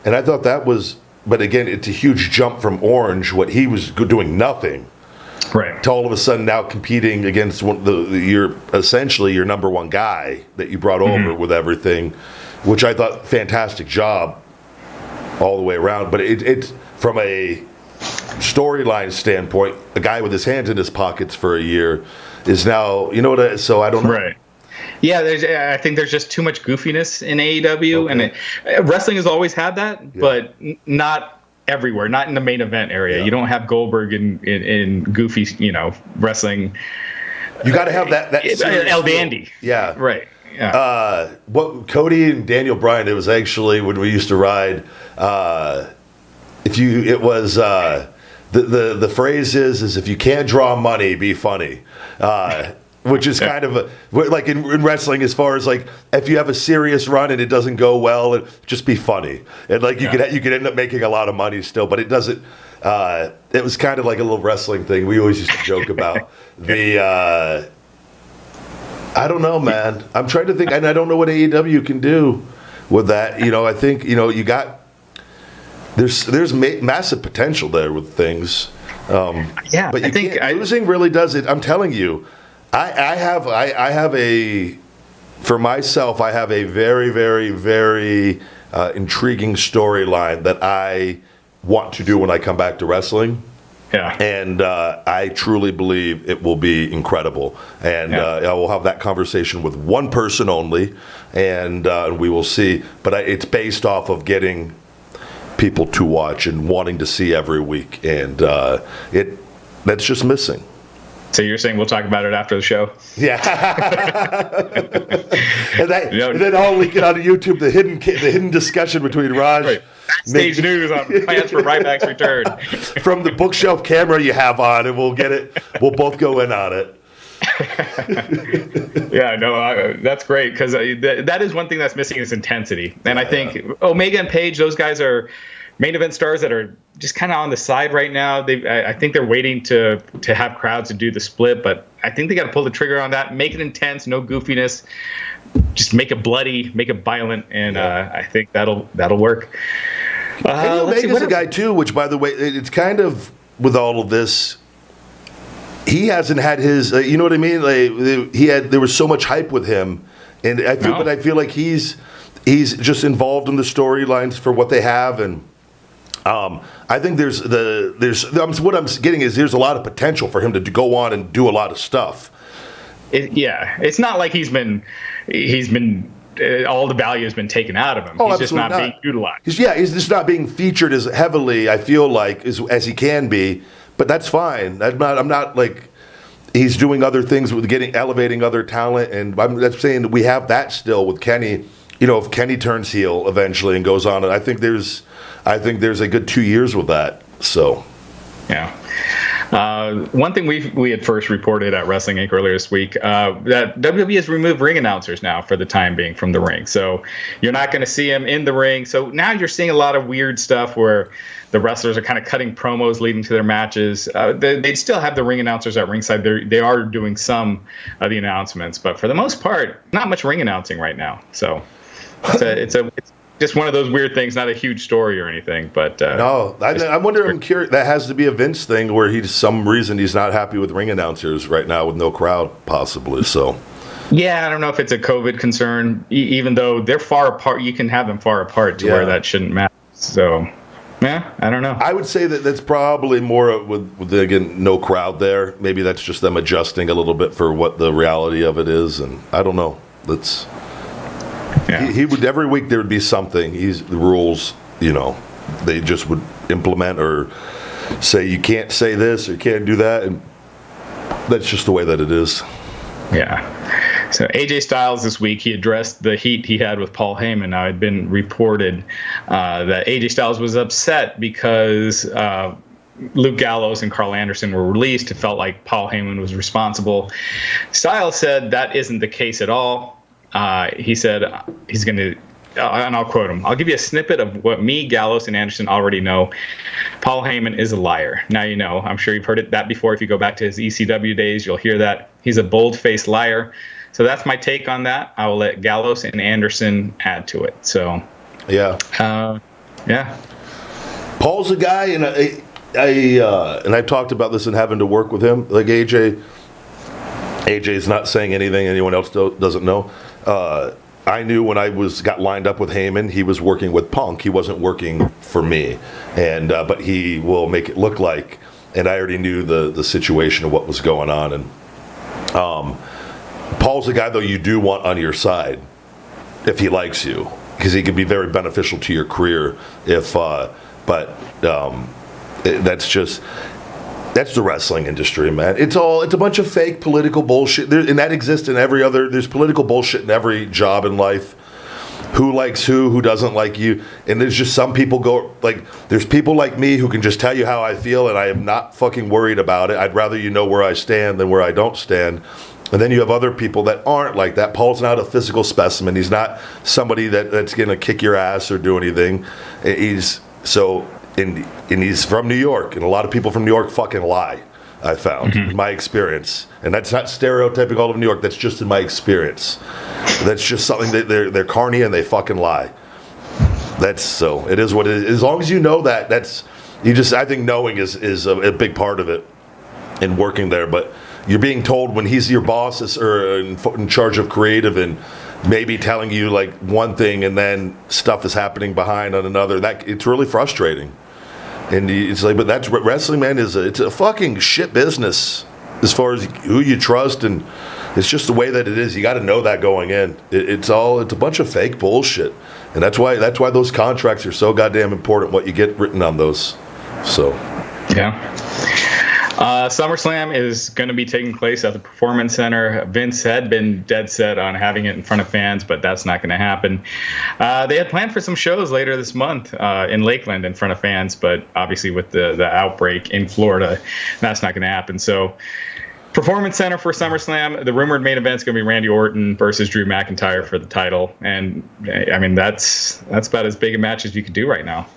and I thought that was. But again, it's a huge jump from Orange, what he was doing nothing, right, to all of a sudden now competing against essentially your number one guy that you brought over with everything, which I thought fantastic job all the way around. But it's from a storyline standpoint, a guy with his hands in his pockets for a year is now, so I don't know. Right. Yeah, I think there's just too much goofiness in AEW, and wrestling has always had that, but not everywhere, not in the main event area. You don't have Goldberg in goofy, wrestling. You got to have that El Dandy. Yeah. Right. Yeah. What Cody and Daniel Bryan, it was actually when we used to ride. The phrase is if you can't draw money, be funny. Which is kind of like in wrestling, as far as like if you have a serious run and it doesn't go well, just be funny, and like you could end up making a lot of money still, but it doesn't. It was kind of like a little wrestling thing we always used to joke about. I don't know, man. I'm trying to think, and I don't know what AEW can do with that. I think you got there's massive potential there with things. But I think losing really does it. I'm telling you. I have for myself, I have a very, very, very intriguing storyline that I want to do when I come back to wrestling. Yeah. And I truly believe it will be incredible. And I will have that conversation with one person only, and we will see. But it's based off of getting people to watch and wanting to see every week. And that's just missing. So you're saying we'll talk about it after the show? Yeah. and then I'll link it on YouTube, the hidden discussion between Raj. Right. Backstage news on plans for Ryback's return. From the bookshelf camera you have on, and we'll get it. We'll both go in on it. That's great, because that is one thing that's missing is intensity. And I think Omega and Page, those guys are main event stars that are just kind of on the side right now. I think they're waiting to have crowds to do the split, but I think they got to pull the trigger on that, make it intense, no goofiness, just make it bloody, make it violent, and I think that'll work. And Omega's a guy too, which, by the way, it's kind of with all of this, he hasn't had his, you know what I mean? Like there was so much hype with him, and I feel like he's just involved in the storylines for what they have, and I think there's what I'm getting is there's a lot of potential for him to go on and do a lot of stuff. It's not like he's been all the value has been taken out of him. He's just not being utilized. He's just not being featured as heavily, I feel like, as he can be. But that's fine. I'm not like he's doing other things with elevating other talent, and I'm saying that we have that still with Kenny. If Kenny turns heel eventually and goes on, I think there's a good 2 years with that. So, yeah. One thing we had first reported at Wrestling Inc. earlier this week, that WWE has removed ring announcers now for the time being from the ring. So you're not going to see them in the ring. So now you're seeing a lot of weird stuff where the wrestlers are kind of cutting promos leading to their matches. They'd still have the ring announcers at ringside. They are doing some of the announcements, but for the most part, not much ring announcing right now. So it's just one of those weird things, not a huge story or anything, but no. I wonder. I'm curious. That has to be a Vince thing, where some reason he's not happy with ring announcers right now with no crowd, possibly. So, yeah, I don't know if it's a COVID concern. Even though they're far apart, you can have them far apart to where that shouldn't matter. So, yeah, I don't know. I would say that's probably more with again no crowd there. Maybe that's just them adjusting a little bit for what the reality of it is, and I don't know. He would every week there would be something. The rules, they just would implement or say you can't say this or you can't do that, and that's just the way that it is. Yeah. So AJ Styles this week, he addressed the heat he had with Paul Heyman. Now, it had been reported that AJ Styles was upset because Luke Gallows and Carl Anderson were released. It felt like Paul Heyman was responsible. Styles said that isn't the case at all. He said he's going to and I'll quote him. I'll give you a snippet of what me, Gallows, and Anderson already know. Paul Heyman is a liar. Now you know. I'm sure you've heard that before. If you go back to his ECW days, you'll hear that. He's a bold-faced liar. So that's my take on that. I will let Gallows and Anderson add to it. So, yeah. Paul's a guy, and I talked about this and having to work with him. Like AJ's not saying anything anyone else doesn't know. I knew when I got lined up with Heyman, he was working with Punk. He wasn't working for me, and but he will make it look like. And I already knew the situation of what was going on. And Paul's a guy though you do want on your side if he likes you, because he can be very beneficial to your career. That's the wrestling industry, man. It's a bunch of fake political bullshit, and that exists in every other. There's political bullshit in every job in life. Who likes who doesn't like you, and there's just some people there's people like me who can just tell you how I feel, and I am not fucking worried about it. I'd rather you know where I stand than where I don't stand. And then you have other people that aren't like that. Paul's not a physical specimen. He's not somebody that's going to kick your ass or do anything. He's from New York, and a lot of people from New York fucking lie, I found, in my experience. And that's not stereotyping all of New York. That's just in my experience. That's just something that they're carny and they fucking lie. It is what it is. As long as you know that, I think knowing is a big part of it in working there. But you're being told when he's your boss or in charge of creative and maybe telling you like one thing and then stuff is happening behind on another, that it's really frustrating. And it's like, but that's wrestling, man. It's a fucking shit business as far as who you trust, and it's just the way that it is. You got to know that going in. It's a bunch of fake bullshit, and that's why those contracts are so goddamn important. What you get written on those, so yeah. SummerSlam is going to be taking place at the Performance Center. Vince had been dead set on having it in front of fans, but that's not going to happen. They had planned for some shows later this month in Lakeland in front of fans, but obviously with the outbreak in Florida, that's not going to happen. So Performance Center for SummerSlam, the rumored main event is going to be Randy Orton versus Drew McIntyre for the title. And, I mean, that's about as big a match as you can do right now.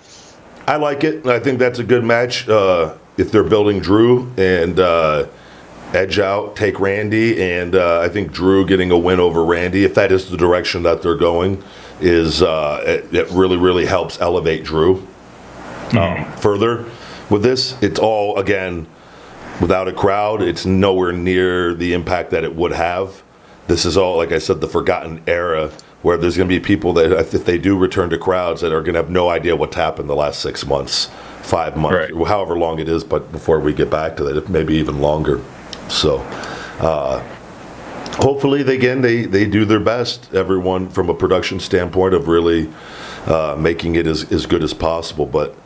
I like it. I think that's a good match. If they're building Drew and edge out, take Randy, and I think Drew getting a win over Randy, if that is the direction that they're going, it really, really helps elevate Drew further. With this, it's all, again, without a crowd, it's nowhere near the impact that it would have. This is all, like I said, the forgotten era where there's going to be people that, if they do return to crowds, that are going to have no idea what's happened the last 6 months. 5 months, right, however long it is, but before we get back to that, maybe even longer. So, hopefully, they do their best, everyone, from a production standpoint of really making it as good as possible. But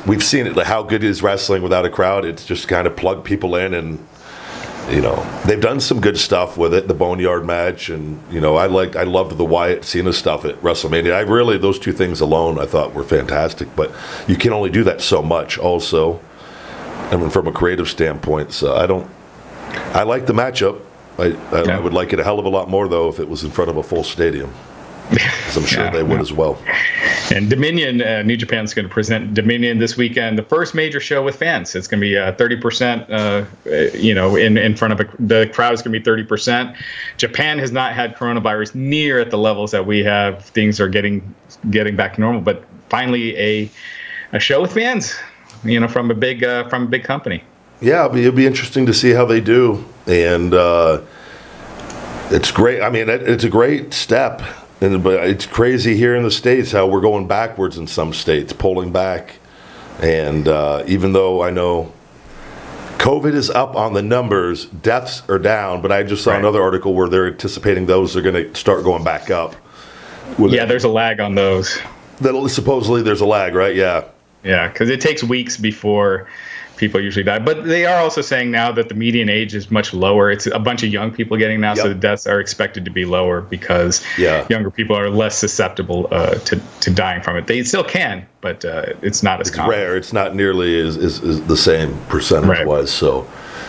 we've seen it, how good is wrestling without a crowd. It's just kind of plug people in, and they've done some good stuff with it. The Boneyard match, and I loved the Wyatt Cena stuff at WrestleMania. Those two things alone I thought were fantastic. But you can only do that so much. Also, I mean, from a creative standpoint, so I like the matchup. I would like it a hell of a lot more though if it was in front of a full stadium, because I'm sure they would as well. And Dominion, New Japan's going to present Dominion this weekend, the first major show with fans. It's going to be 30%, in front of the crowd is going to be 30%. Japan has not had coronavirus near at the levels that we have. Things are getting back to normal, but finally a show with fans, from a big company. Yeah, it'll be interesting to see how they do, and it's great. I mean, it's a great step. But it's crazy here in the States how we're going backwards in some states, pulling back. And even though I know COVID is up on the numbers, deaths are down, but I just saw another article where they're anticipating those are going to start going back up. There's a lag on those. Supposedly there's a lag, right? Yeah. Yeah, because it takes weeks before people usually die. But they are also saying now that the median age is much lower. It's a bunch of young people getting now, so the deaths are expected to be lower because younger people are less susceptible to dying from it. They still can, but it's not as common. Rare. It's not nearly as the same percentage-wise. So,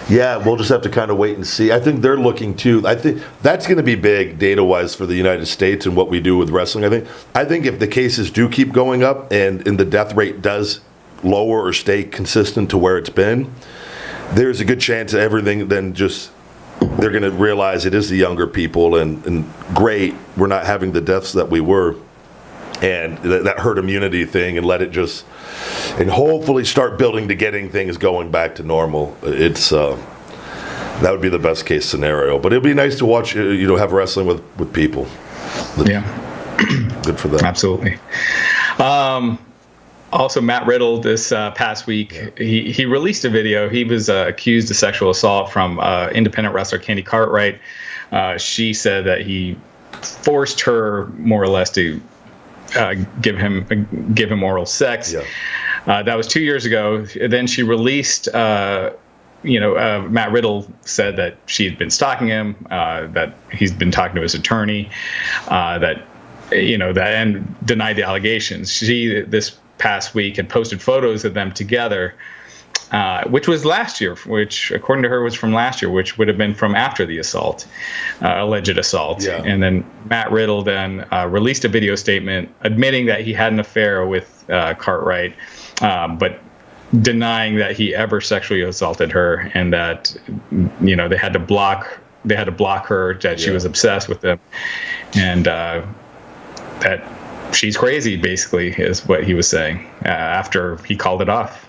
Yeah, we'll just have to kind of wait and see. I think they're looking too. I think that's going to be big data-wise for the United States and what we do with wrestling. I think if the cases do keep going up and the death rate does lower or stay consistent to where it's been, there's a good chance that everything then just they're going to realize it is the younger people and great, we're not having the deaths that we were, and that herd immunity thing, and let it just. And hopefully start building to getting things going back to normal. It's that would be the best case scenario. But it'd be nice to watch, have wrestling with people. Yeah, good for them. Absolutely. Also, Matt Riddle this past week, he released a video. He was accused of sexual assault from independent wrestler Candy Cartwright. She said that he forced her more or less to give him oral sex. Yeah. That was 2 years ago. Then she released, Matt Riddle said that she had been stalking him, that he's been talking to his attorney, and denied the allegations. She, this past week, had posted photos of them together, which was last year, which according to her was from last year, which would have been from after the assault, alleged assault. Yeah. And then Matt Riddle then released a video statement admitting that he had an affair with Cartwright, but denying that he ever sexually assaulted her, and that they had to block her, that she was obsessed with him, and that she's crazy, basically, is what he was saying after he called it off.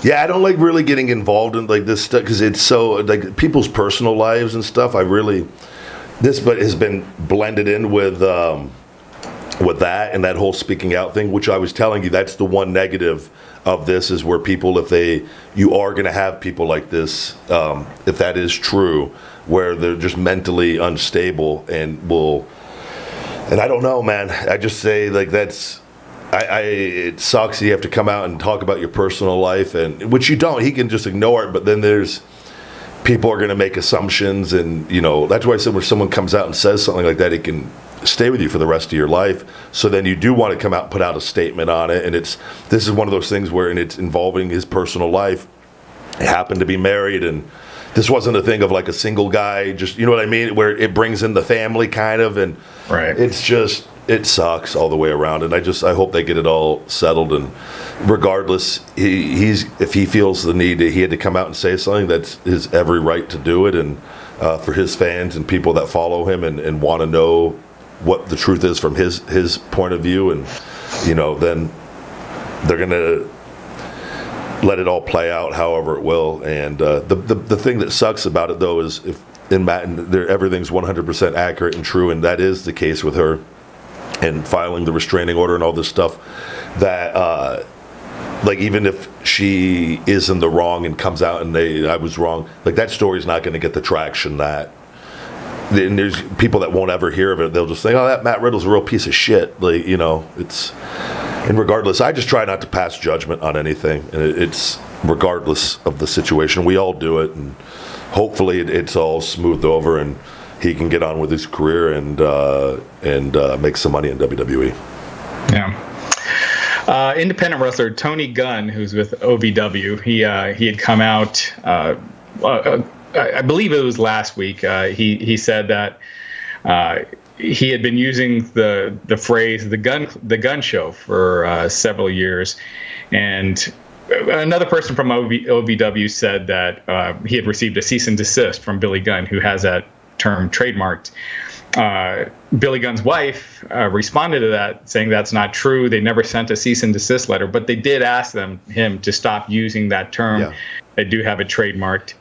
Yeah, I don't like really getting involved in like this stuff because it's so like people's personal lives and stuff. But has been blended in with that and that whole speaking out thing, which I was telling you, that's the one negative of this, is where people, you are going to have people like this, if that is true, where they're just mentally unstable and I don't know, man. I just say like that's. It sucks you have to come out and talk about your personal life, and which you don't. He can just ignore it, but then there's people are going to make assumptions, and that's why I said when someone comes out and says something like that, it can stay with you for the rest of your life. So then you do want to come out and put out a statement on it, and this is one of those things where it's involving his personal life. He happened to be married, and this wasn't a thing of like a single guy, just what I mean, where it brings in the family kind of, and right. It's just. It sucks all the way around, and I hope they get it all settled. And regardless, if he feels the need, he had to come out and say something. That's his every right to do it, and for his fans and people that follow him and want to know what the truth is from his point of view, and then they're gonna let it all play out however it will. And the thing that sucks about it though is if in Matt everything's 100% accurate and true, and that is the case with her. And filing the restraining order and all this stuff, that even if she is in the wrong and comes out and I was wrong, like that story's not going to get the traction that. And there's people that won't ever hear of it. They'll just think, "Oh, that Matt Riddle's a real piece of shit." It's. And regardless, I just try not to pass judgment on anything. And it's regardless of the situation. We all do it, and hopefully it's all smoothed over and. He can get on with his career and make some money in WWE. Yeah. Independent wrestler Tony Gunn, who's with OVW, he had come out. I believe it was last week. He said that he had been using the phrase the gun show for several years, and another person from OVW said that he had received a cease and desist from Billy Gunn, who has that term trademarked. Billy Gunn's wife responded to that, saying that's not true. They never sent a cease and desist letter, but they did ask him to stop using that term. Yeah. They do have it trademarked.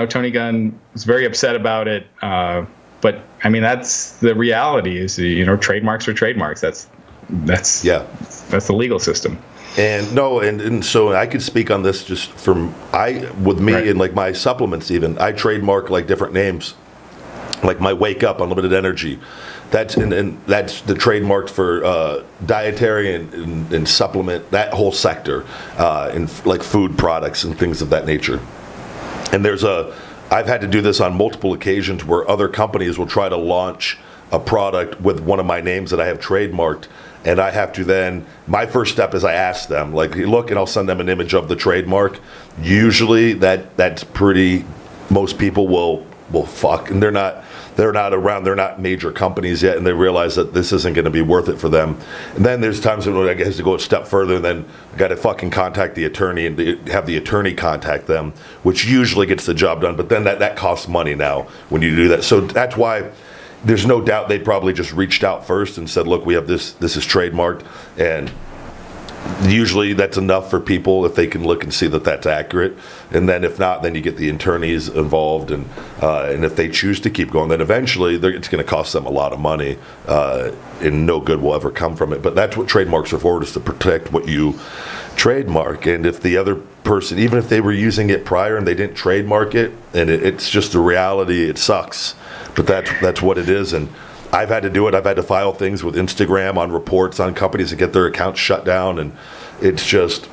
Tony Gunn was very upset about it. But I mean, that's the reality. Is trademarks are trademarks. That's the legal system. And so I could speak on this just with me right. And like my supplements even. I trademark like different names, like my Wake Up Unlimited Energy. That's that's the trademark for dietary and supplement, that whole sector, and like food products and things of that nature. And I've had to do this on multiple occasions where other companies will try to launch a product with one of my names that I have trademarked. and I have to then, my first step is I ask them, like, look, and I'll send them an image of the trademark. Usually that's pretty, most people will fuck, and they're not around, they're not major companies yet, and they realize that this isn't going to be worth it for them. And then there's times when I guess to go a step further, and then I got to fucking contact the attorney and have the attorney contact them, which usually gets the job done. But then that costs money now when you do that. So that's why there's no doubt they probably just reached out first and said, look, we have this is trademarked, and usually that's enough for people if they can look and see that that's accurate. And then if not, then you get the attorneys involved, and if they choose to keep going, then eventually it's going to cost them a lot of money, and no good will ever come from it. But that's what trademarks are for, is to protect what you trademark. And if the other person, even if they were using it prior and they didn't trademark it, and it's just the reality, it sucks. But that's what it is. And I've had to do it. I've had to file things with Instagram on reports on companies to get their accounts shut down, and it's just,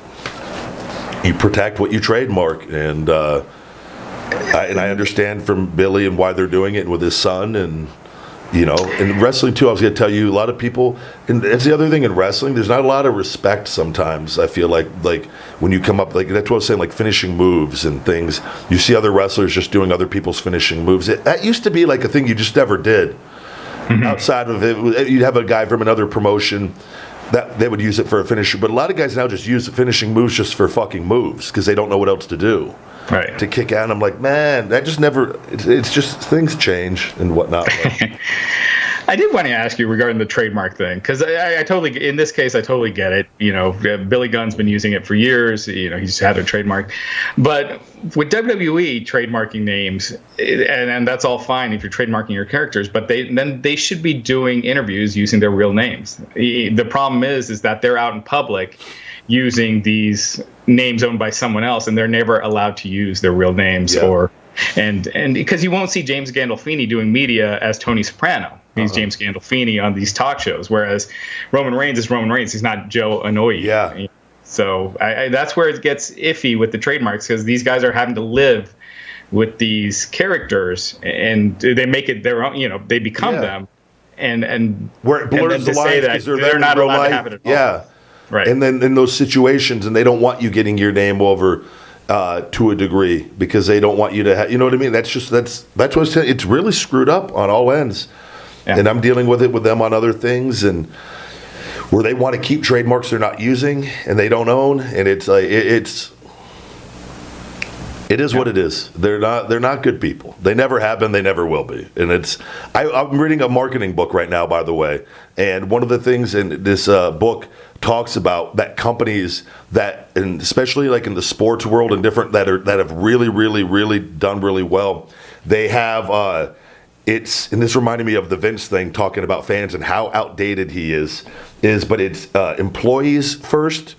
you protect what you trademark. And I understand from Billy and why they're doing it, and with his son, and in wrestling too. I was going to tell you, a lot of people, and it's the other thing in wrestling, there's not a lot of respect sometimes. I feel like when you come up, like that's what I was saying, like finishing moves and things. You see other wrestlers just doing other people's finishing moves. That used to be like a thing you just never did. Outside of it, you'd have a guy from another promotion that they would use it for a finisher, but a lot of guys now just use finishing moves just for fucking moves because they don't know what else to do. Right. To kick out, and I'm like, man, that just never. It's just things change and whatnot. I did want to ask you regarding the trademark thing, because I totally, in this case, I totally get it. Billy Gunn's been using it for years. He's had a trademark, but with WWE trademarking names, and that's all fine if you're trademarking your characters, but they should be doing interviews using their real names. The problem is that they're out in public using these names owned by someone else, and they're never allowed to use their real names. Yeah. And because you won't see James Gandolfini doing media as Tony Soprano. He's James Gandolfini on these talk shows, whereas Roman Reigns is Roman Reigns. He's not Joe Anoa'i. Yeah. So that's where it gets iffy with the trademarks, because these guys are having to live with these characters, and they make it their own. They become them, and where it blurs the lines because they're not allowed to have it at all. Yeah. Right. And then in those situations, and they don't want you getting your name over to a degree, because they don't want you to have, you know what I mean? That's what I'm saying. It's really screwed up on all ends. Yeah. And I'm dealing with it with them on other things, and where they want to keep trademarks they're not using and they don't own, and it's like it is what it is. They're not good people. They never have been. They never will be. And I'm reading a marketing book right now, by the way, and one of the things in this book talks about that companies that, and especially like in the sports world and different, that have really, really, really done really well. They have and this reminded me of the Vince thing, talking about fans and how outdated he is, but it's employees first,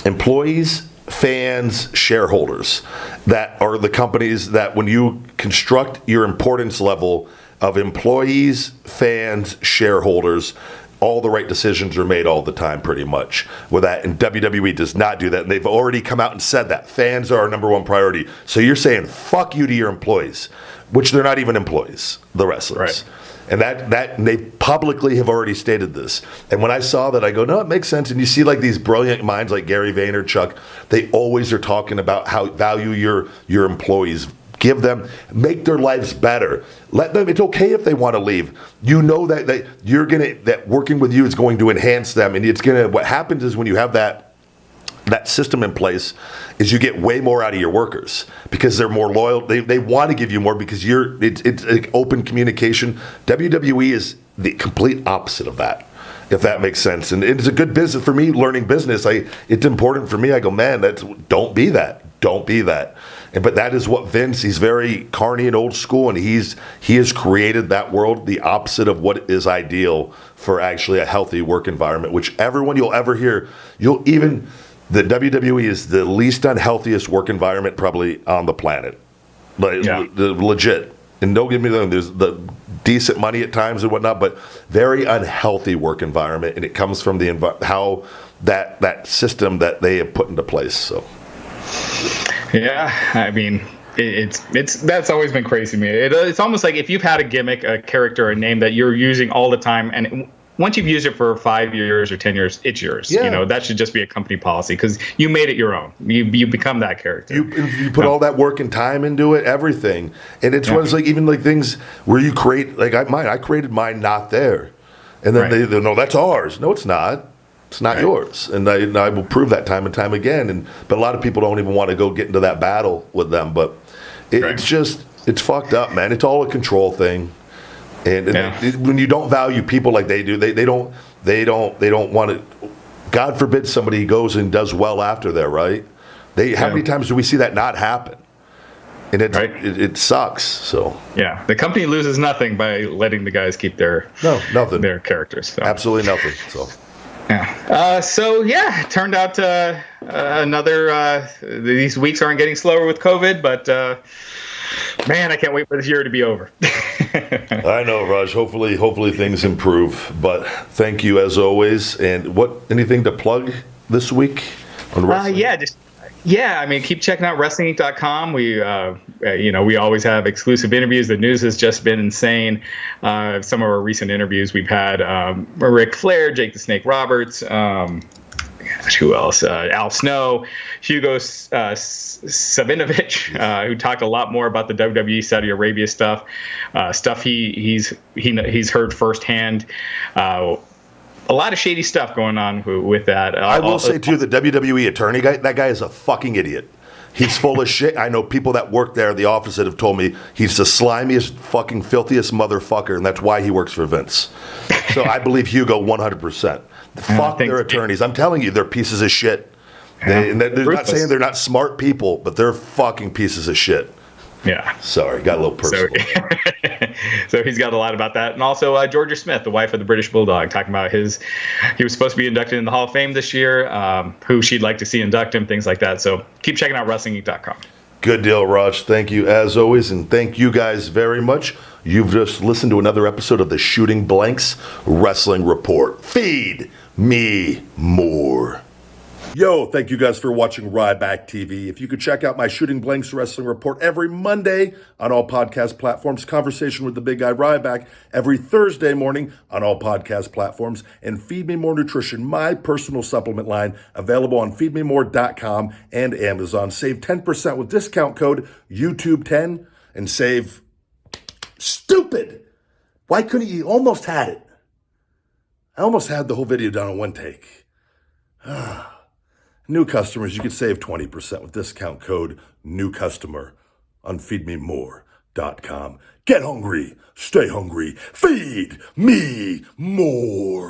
employees, fans, shareholders. That are the companies that, when you construct your importance level of employees, fans, shareholders, all the right decisions are made all the time, pretty much. With that, and WWE does not do that, and they've already come out and said that fans are our number one priority. So you're saying fuck you to your employees, which they're not even employees, the wrestlers. Right. And and they publicly have already stated this. And when I saw that, I go, no, it makes sense. And you see like these brilliant minds like Gary Vaynerchuk, they always are talking about how value your employees. Give them, make their lives better. Let them. It's okay if they want to leave. You know that you're that working with you is going to enhance them, and it's gonna. What happens is when you have that system in place, is you get way more out of your workers because they're more loyal. They want to give you more because it's like open communication. WWE is the complete opposite of that, if that makes sense. And it's a good business for me. Learning business, it's important for me. I go, man, don't be that. Don't be that. But that is what Vince, he's very carny and old school, and he has created that world, the opposite of what is ideal for actually a healthy work environment, which everyone you'll ever hear, the WWE is the least unhealthiest work environment probably on the planet. Legit. And don't get me wrong, there's the decent money at times and whatnot, but very unhealthy work environment, and it comes from how that system that they have put into place. So. Yeah, I mean, that's always been crazy to me. It's almost like if you've had a gimmick, a character, a name that you're using all the time, and once you've used it for 5 years or 10 years, it's yours. Yeah. That should just be a company policy because you made it your own. You become that character. You put all that work and time into it, everything, and it's one of like even like things where you create like I created mine not there, and then they no, that's ours. No, it's not. It's not yours, and I will prove that time and time again. But a lot of people don't even want to go get into that battle with them. But it's fucked up, man. It's all a control thing. And when you don't value people like they do, they don't want to. God forbid somebody goes and does well after there, right? How many times do we see that not happen? And it sucks. So the company loses nothing by letting the guys keep their characters. So. Absolutely nothing. So. It turned out another. These weeks aren't getting slower with COVID, but man, I can't wait for this year to be over. I know, Raj. Hopefully things improve. But thank you as always. And anything to plug this week on wrestling? I mean, keep checking out WrestlingInc.com. We always have exclusive interviews. The news has just been insane. Some of our recent interviews we've had Ric Flair, Jake the Snake Roberts, who else? Al Snow, Hugo Savinovich, who talked a lot more about the WWE Saudi Arabia stuff he's heard firsthand. A lot of shady stuff going on with that. I will say, too, the WWE attorney guy, that guy is a fucking idiot. He's full of shit. I know people that work there at the office that have told me he's the slimiest, fucking filthiest motherfucker, and that's why he works for Vince. So I believe Hugo 100%. Fuck their attorneys. I'm telling you, they're pieces of shit. They're not saying they're not smart people, but they're fucking pieces of shit. Yeah. Sorry, got a little personal. So he's got a lot about that. And also Georgia Smith, the wife of the British Bulldog, talking about he was supposed to be inducted in the Hall of Fame this year, who she'd like to see induct him, things like that. So keep checking out WrestlingInc.com. Good deal, Raj. Thank you as always. And thank you guys very much. You've just listened to another episode of the Shooting Blanks Wrestling Report. Feed me more. Yo, thank you guys for watching Ryback TV. If you could check out my Shooting Blanks Wrestling Report every Monday on all podcast platforms, Conversation with the Big Guy Ryback every Thursday morning on all podcast platforms, and Feed Me More Nutrition, my personal supplement line, available on feedmemore.com and Amazon. Save 10% with discount code YouTube10 and save stupid. Why couldn't you? Almost had it. I almost had the whole video done in one take. New customers, you can save 20% with discount code NEWCUSTOMER on feedmemore.com. Get hungry, stay hungry, feed me more.